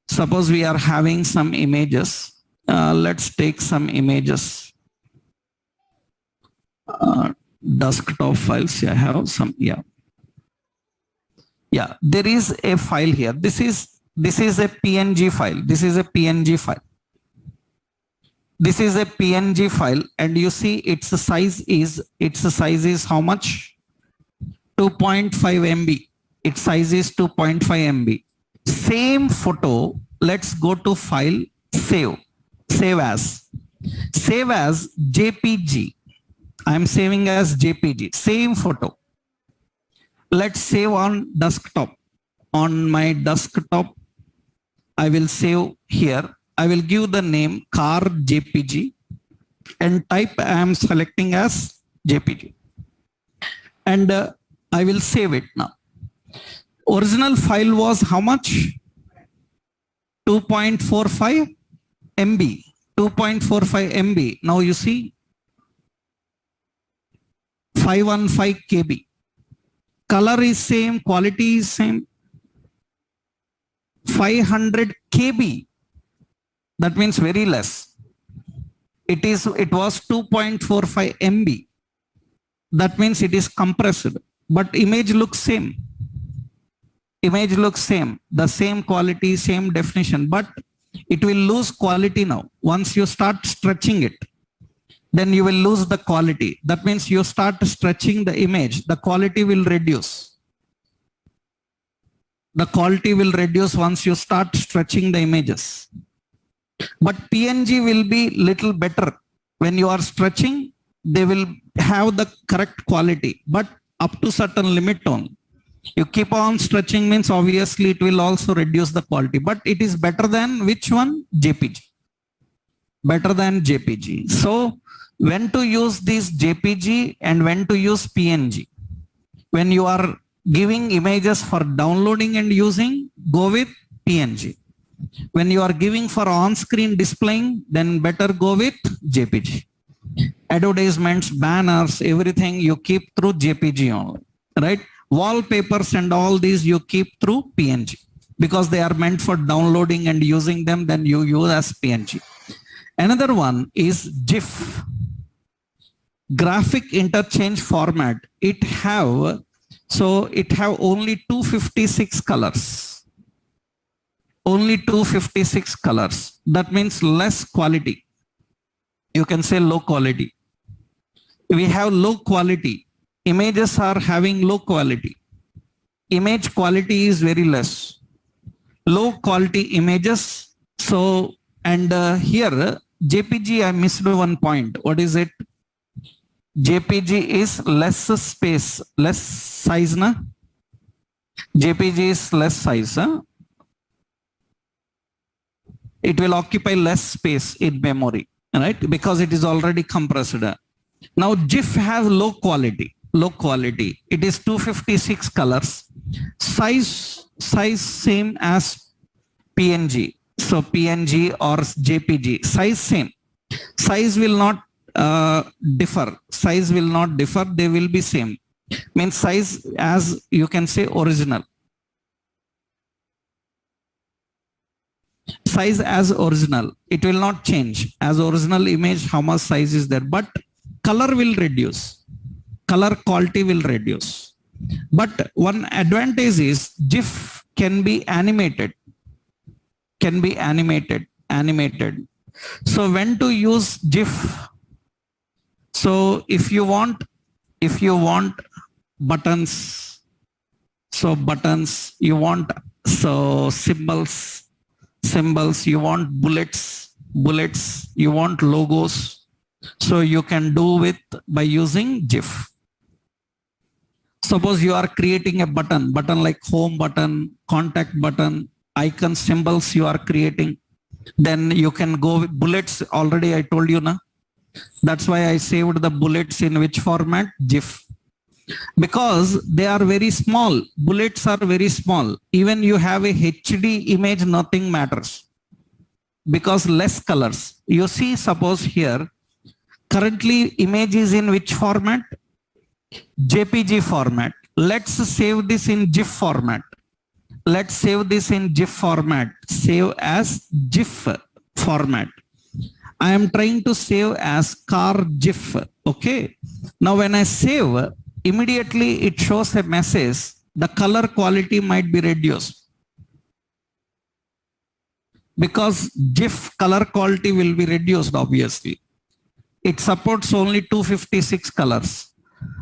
Suppose we are having some images. Let's take some images. Desktop files. I have some. Yeah. There is a file here. This is a PNG file. This is a PNG file. This is a PNG file, and you see its size is how much? 2.5 MB. Its size is 2.5 MB. Same photo. Let's go to file, save as JPG. I am saving as JPG. Same photo. Let's save on desktop. On my desktop, I will save here. I will give the name car JPG and type I am selecting as JPG. And I will save it now. Original file was how much? 2.45 MB. 2.45 MB. Now you see 515 KB. Color is same, quality is same. 500 KB. That means very less. It was 2.45 MB. That means it is compressed, but image looks same. Image looks same, the same quality, same definition, but it will lose quality now once you start stretching it. then you will lose the quality. That means you start stretching the image, the quality will reduce. The quality will reduce once you start stretching the images. But PNG will be little better. When you are stretching, they will have the correct quality, but up to certain limit only. You keep on stretching means obviously it will also reduce the quality, but it is better than which one? JPG. Better than JPG. So when to use this JPG and when to use PNG? When you are giving images for downloading and using, go with PNG. When you are giving for on-screen displaying, then better go with JPG. Advertisements, banners, everything you keep through JPG only, right? Wallpapers and all these you keep through PNG because they are meant for downloading and using them, then you use as PNG. Another one is GIF, graphic interchange format. It have only 256 colors. Only 256 colors. That means less quality. You can say low quality. We have low quality. Images are having low quality. Image quality is very less. Low quality images. So, and here JPG, I missed one point. What is it? JPG is less space, less size, na? JPG is less size. Huh? It will occupy less space in memory, right? Because it is already compressed. Now GIF has low quality. Low quality. It is 256 colors. Size same as PNG. So PNG or JPG. Size same. Size will not differ. Size will not differ. They will be same. Means size as you can say original. Size as original. It will not change. As original image, how much size is there? But color will reduce. Color quality will reduce. But one advantage is GIF can be animated. Can be animated. So when to use GIF? So if you want buttons, so buttons, you want so symbols, you want bullets, you want logos. So you can do it by using GIF. Suppose you are creating a button like home button, contact button, icon symbols you are creating. Then you can go with bullets. Already I told you, na? That's why I saved the bullets in which format? GIF. Because they are very small. Bullets are very small. Even you have a HD image, nothing matters. Because less colors. You see, suppose here, currently image is in which format? JPG format. Let's save this in GIF format. Let's save this in GIF format. Save as GIF format. I am trying to save as car GIF. Okay. Now when I save, immediately it shows a message. The color quality might be reduced. Because GIF color quality will be reduced, obviously. It supports only 256 colors.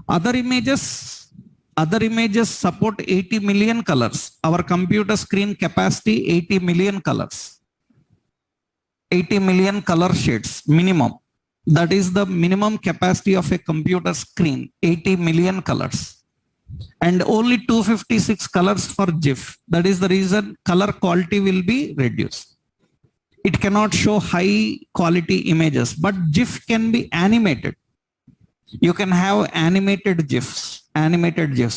Other images support 80 million colors. Our computer screen capacity 80 million colors. 80 million color shades minimum. That is the minimum capacity of a computer screen, 80 million colors. And only 256 colors for GIF. That is the reason color quality will be reduced. It cannot show high quality images, but GIF can be animated. You can have animated GIFs,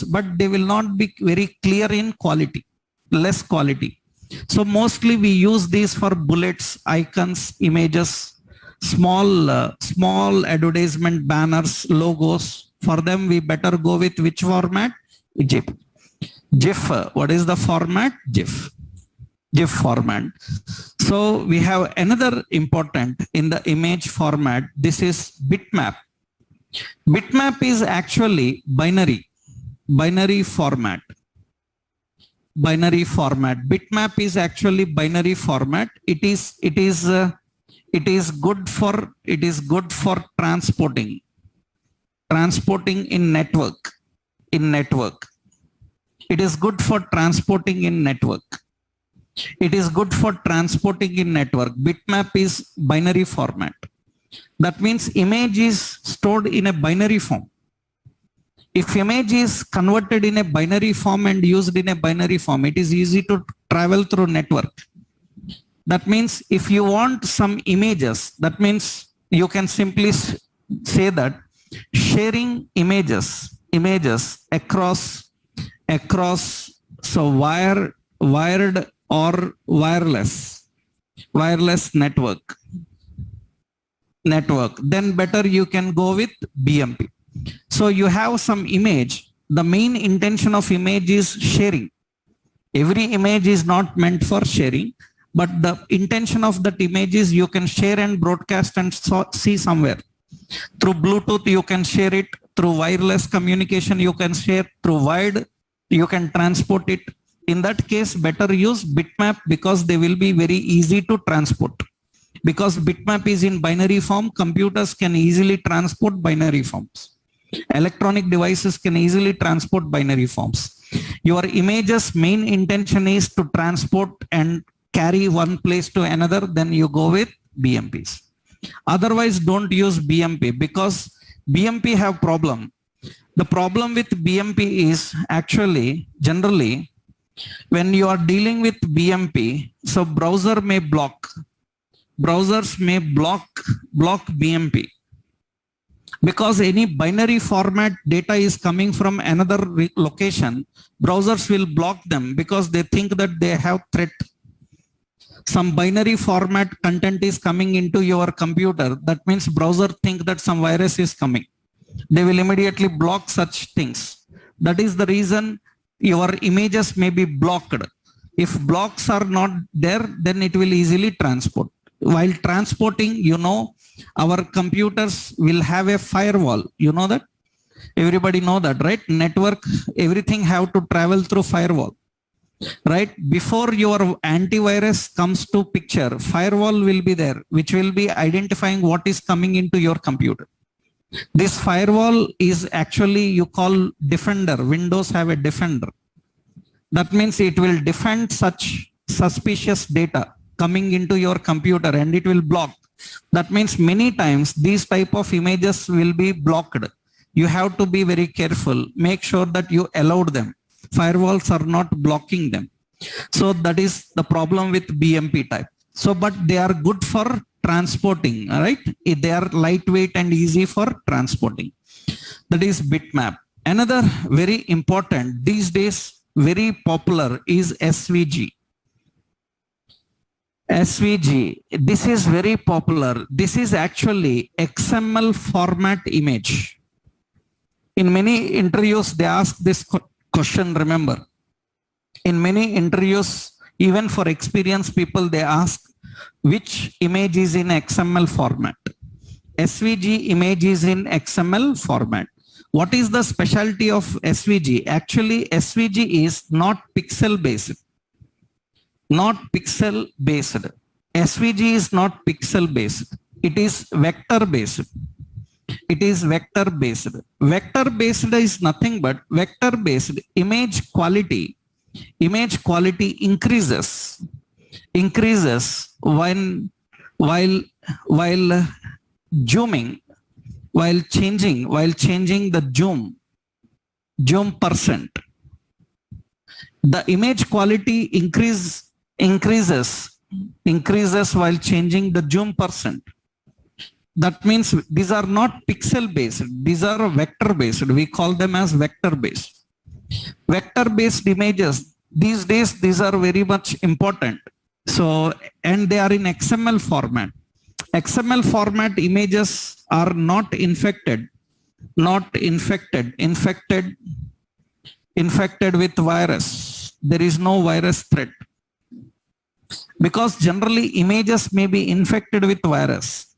but they will not be very clear in quality, less quality. So mostly we use these for bullets, icons, images, small advertisement banners, logos. For them, we better go with which format? GIF. GIF. What is the format? GIF. GIF format. So we have another important in the image format. This is bitmap. Bitmap is actually binary format. Bitmap is actually binary format. It is It is good for transporting in network. It is good for transporting in network. It is good for transporting in network. Bitmap is binary format. That means image is stored in a binary form. If image is converted in a binary form and used in a binary form, it is easy to travel through network. That means if you want some images, that means you can simply say that sharing images across so wired or wireless network, then better you can go with BMP. So you have some image. The main intention of image is sharing. Every image is not meant for sharing, but the intention of that image is you can share and broadcast and see somewhere. Through Bluetooth, you can share it. Through wireless communication, you can share. Through wired, you can transport it. In that case, better use bitmap because they will be very easy to transport. Because bitmap is in binary form, computers can easily transport binary forms. Electronic devices can easily transport binary forms. Your image's main intention is to transport and carry one place to another, then you go with BMPs. Otherwise, don't use BMP because BMP have problem. The problem with BMP is actually generally when you are dealing with BMP, so browsers may block BMP. Because any binary format data is coming from another location, browsers will block them because they think that they have threat. Some binary format content is coming into your computer. That means browser think that some virus is coming. They will immediately block such things. That is the reason your images may be blocked. If blocks are not there, then it will easily transport. While transporting, our computers will have a firewall. You know that? Everybody know that, right? Network, everything have to travel through firewall, right? Before your antivirus comes to picture, firewall will be there, which will be identifying what is coming into your computer. This firewall is actually, you call defender. Windows have a defender. That means it will defend such suspicious data coming into your computer and it will block. That means many times these type of images will be blocked. You have to be very careful. Make sure that you allowed them. Firewalls are not blocking them. So that is the problem with BMP type. So, but they are good for transporting, right? They are lightweight and easy for transporting. That is bitmap. Another very important, these days, very popular is SVG. SVG, this is very popular. This is actually XML format image. In many interviews, they ask this question, remember. In many interviews, even for experienced people, they ask which image is in XML format. SVG image is in XML format. What is the specialty of SVG? Actually, SVG is not pixel based. Not pixel based. SVG is not pixel based. It is vector based. It is vector based. Vector based is nothing but vector based image quality. Image quality increases when while zooming, while changing the zoom percent. The image quality increases while changing the zoom percent. That means these are not pixel based, these are vector based. We call them as vector based. Vector based images, these days, these are very much important. So, and they are in XML format. XML format images are not infected with virus. There is no virus threat. Because generally images may be infected with virus.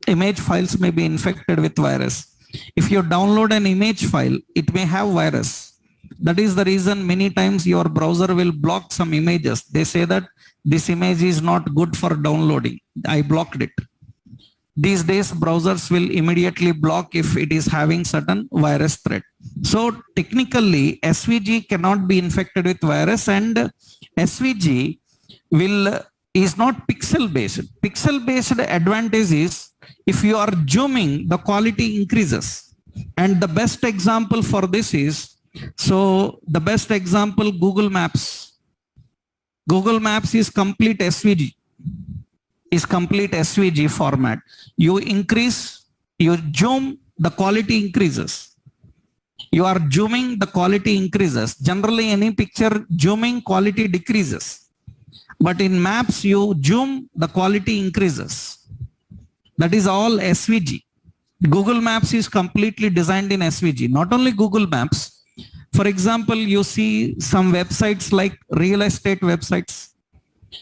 Image files may be infected with virus. If you download an image file, it may have virus. That is the reason many times your browser will block some images. They say that this image is not good for downloading. I blocked it. These days, browsers will immediately block if it is having certain virus threat. So technically, SVG cannot be infected with virus, and SVG is not pixel based. Pixel based advantage is if you are zooming, the quality increases. And the best example for this is, so the best example, Google Maps. Google Maps is complete SVG. Is complete SVG format. You increase, you zoom, the quality increases. You are zooming, the quality increases. Generally, any picture zooming, quality decreases. But in maps, you zoom, the quality increases. That is all SVG. Google Maps is completely designed in SVG. Not only Google Maps. For example, you see some websites like real estate websites.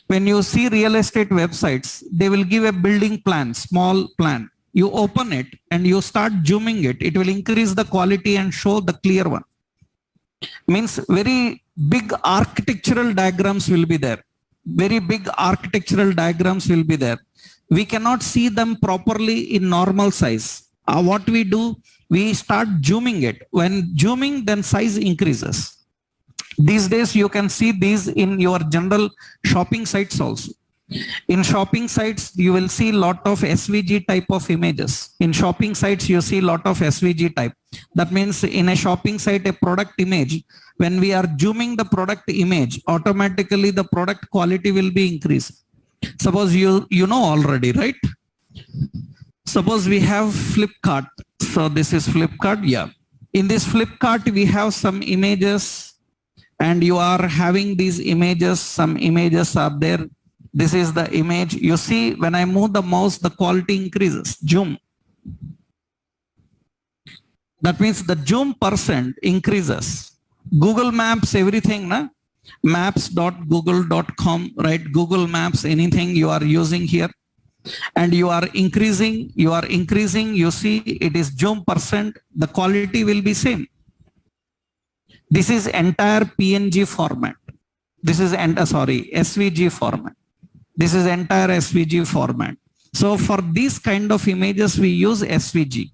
When you see real estate websites, they will give a building plan, small plan. You open it and you start zooming it. It will increase the quality and show the clear one. Means very big architectural diagrams will be there. Very big architectural diagrams will be there. We cannot see them properly in normal size. What we do, we start zooming it. When zooming, then size increases. These days, you can see these in your general shopping sites also. In shopping sites, you will see lot of SVG type of images. In shopping sites, you see lot of SVG type. That means in a shopping site, a product image, when we are zooming the product image, automatically the product quality will be increased. Suppose you know already, right? Suppose we have Flipkart. So this is Flipkart, yeah. In this Flipkart, we have some images, and you are having these images, some images are there. This is the image. You see, when I move the mouse, the quality increases, zoom. That means the zoom percent increases. Google Maps, everything, na? Maps.google.com, right? Google Maps, anything you are using here. And you are increasing, you see it is zoom percent, the quality will be same. This is entire PNG format. This is SVG format. This is entire SVG format. So for these kind of images, we use SVG.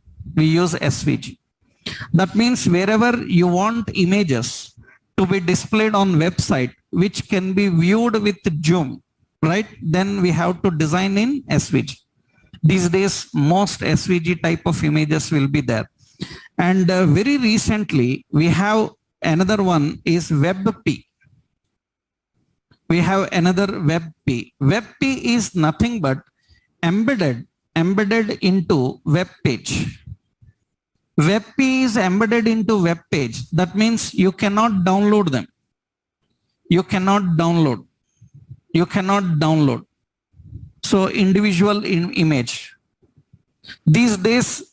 That means wherever you want images to be displayed on website, which can be viewed with zoom, right? Then we have to design in SVG. These days, most SVG type of images will be there. And very recently, we have another one is WebP. We have another WebP. WebP is nothing but embedded into web page. WebP is embedded into web page. That means you cannot download them. You cannot download. So individual image. These days,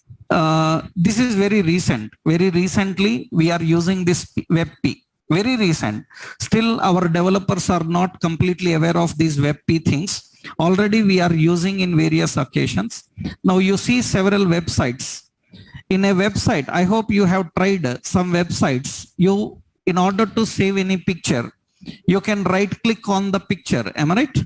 this is very recent. Very recently, we are using this WebP. Very recent. Still, our developers are not completely aware of these WebP things. Already, we are using in various occasions. Now, you see several websites. In a website, I hope you have tried some websites. In order to save any picture, you can right-click on the picture. Am I right?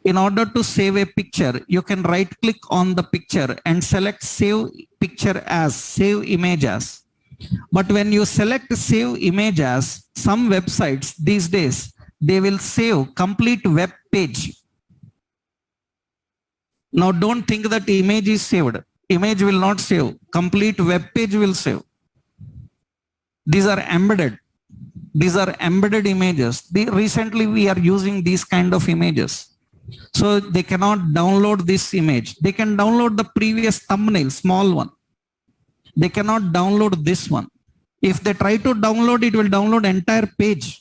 In order to save a picture, you can right-click on the picture and select Save Picture As, Save Image As. But when you select Save Image As, some websites these days, they will save complete web page. Now don't think that image is saved. Image will not save. Complete web page will save. These are embedded. These are embedded images. Recently we are using these kind of images. So they cannot download this image. They can download the previous thumbnail, small one. They cannot download this one. If they try to download, it will download entire page.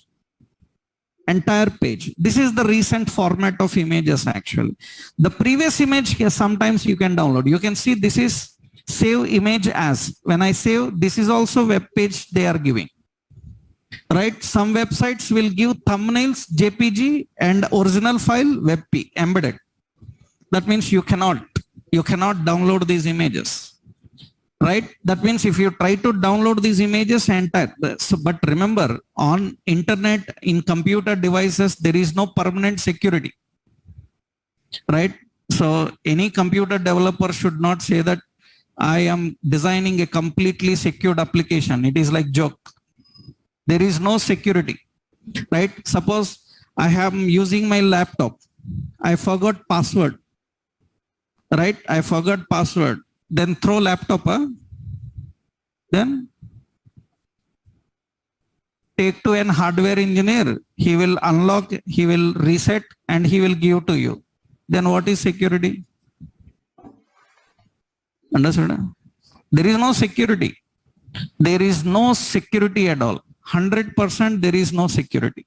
Entire page. This is the recent format of images actually. The previous image here, sometimes you can download. You can see this is Save Image As. When I save, this is also web page they are giving. Right? Some websites will give thumbnails, JPG, and original file, WebP, embedded. That means you cannot download these images. Right? That means if you try to download these images, but remember, on internet, in computer devices, there is no permanent security. Right? So any computer developer should not say that I am designing a completely secured application. It is like joke. There is no security, right? Suppose I am using my laptop. I forgot password, right? I forgot password. Then throw laptop, then take to an hardware engineer. He will unlock, he will reset, and he will give to you. Then what is security? Understood? There is no security. There is no security at all. 100% there is no security.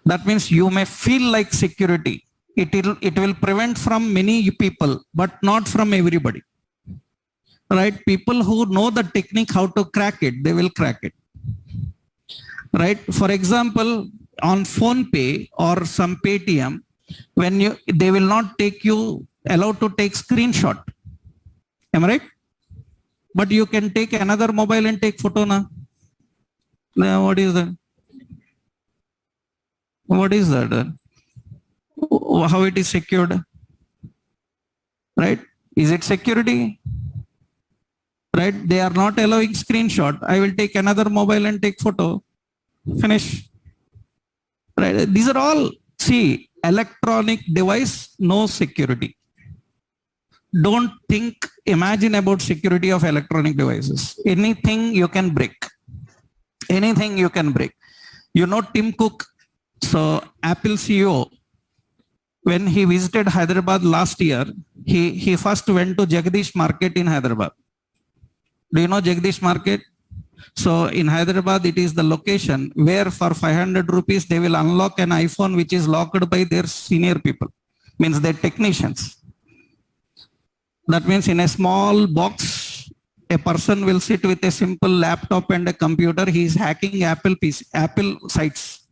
That means you may feel like security. It will prevent from many people, but not from everybody. Right? People who know the technique how to crack it, they will crack it. Right? For example, on PhonePe or some Paytm, when they will not allowed to take screenshot. Am I right? But you can take another mobile and take photo now. Now what is that? What is that? How it is secured? Right? Is it security? Right? They are not allowing screenshot. I will take another mobile and take photo. Finish. Right? These are all, see, electronic device, no security. Don't imagine about security of electronic devices. Anything you can break. Anything you can break. You know Tim Cook, so Apple CEO, when he visited Hyderabad last year, he first went to Jagdish Market in Hyderabad. Do you know Jagdish Market? So in Hyderabad, it is the location where for 500 rupees, they will unlock an iPhone which is locked by their senior people, means their technicians. That means in a small box, a person will sit with a simple laptop and a computer. He is hacking Apple sites.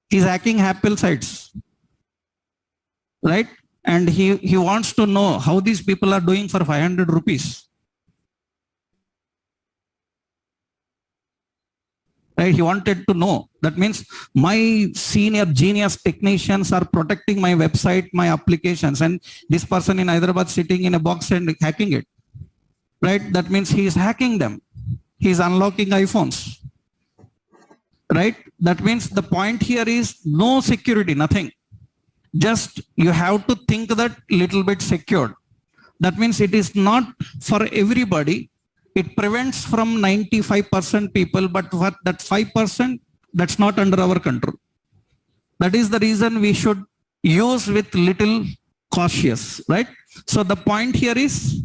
He's hacking Apple sites, right? And he wants to know how these people are doing for 500 rupees. Right? He wanted to know. That means my senior genius technicians are protecting my website, my applications, and this person in Hyderabad sitting in a box and hacking it. Right? That means he is hacking them. He is unlocking iPhones. Right? That means the point here is no security, nothing. Just you have to think that little bit secured. That means it is not for everybody. It prevents from 95% people, but what that 5%, that's not under our control. That is the reason we should use with little cautious, right? So the point here is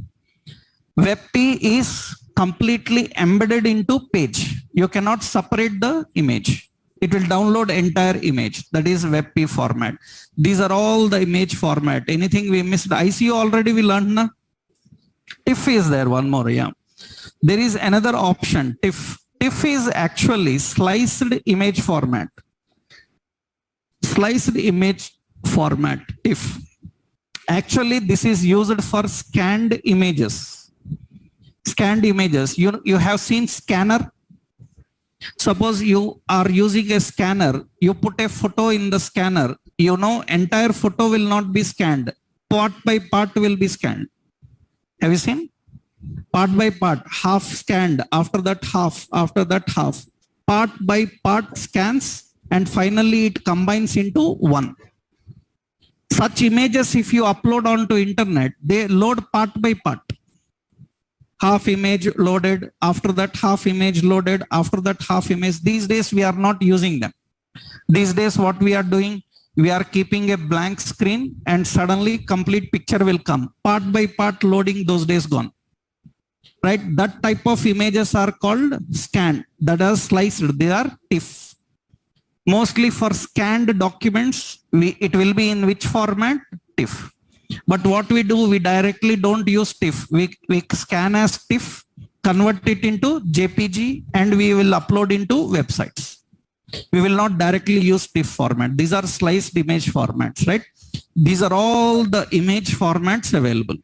WebP is completely embedded into page. You cannot separate the image. It will download entire image. That is WebP format. These are all the image format. Anything we missed? ICO already we learned, na? TIFF is there, one more, yeah. There is another option, TIFF. TIFF is actually sliced image format. Sliced image format, TIFF. Actually, this is used for scanned images. Scanned images. You have seen scanner. Suppose you are using a scanner. You put a photo in the scanner. You know, entire photo will not be scanned. Part by part will be scanned. Have you seen? Part by part, half scanned, after that half, part by part scans, and finally it combines into one. Such images, if you upload onto internet, they load part by part. Half image loaded, after that half image loaded, after that half image. These days we are not using them. These days what we are doing, we are keeping a blank screen and suddenly complete picture will come. Part by part loading, those days gone. Right? That type of images are called scanned. That are sliced. They are TIFF. Mostly for scanned documents, it will be in which format? TIFF. But what we do, we directly don't use TIFF. We scan as TIFF, convert it into JPG, and we will upload into websites. We will not directly use TIFF format. These are sliced image formats, right? These are all the image formats available.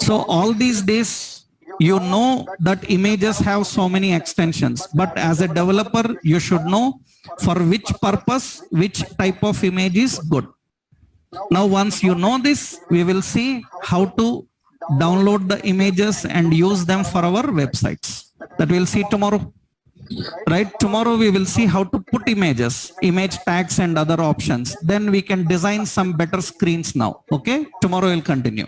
So all these days, you know that images have so many extensions, but as a developer, you should know for which purpose, which type of image is good. Now, once you know this, we will see how to download the images and use them for our websites. That we'll see tomorrow. Right? Tomorrow we will see how to put images, image tags and other options. Then we can design some better screens now. Okay? Tomorrow we'll continue.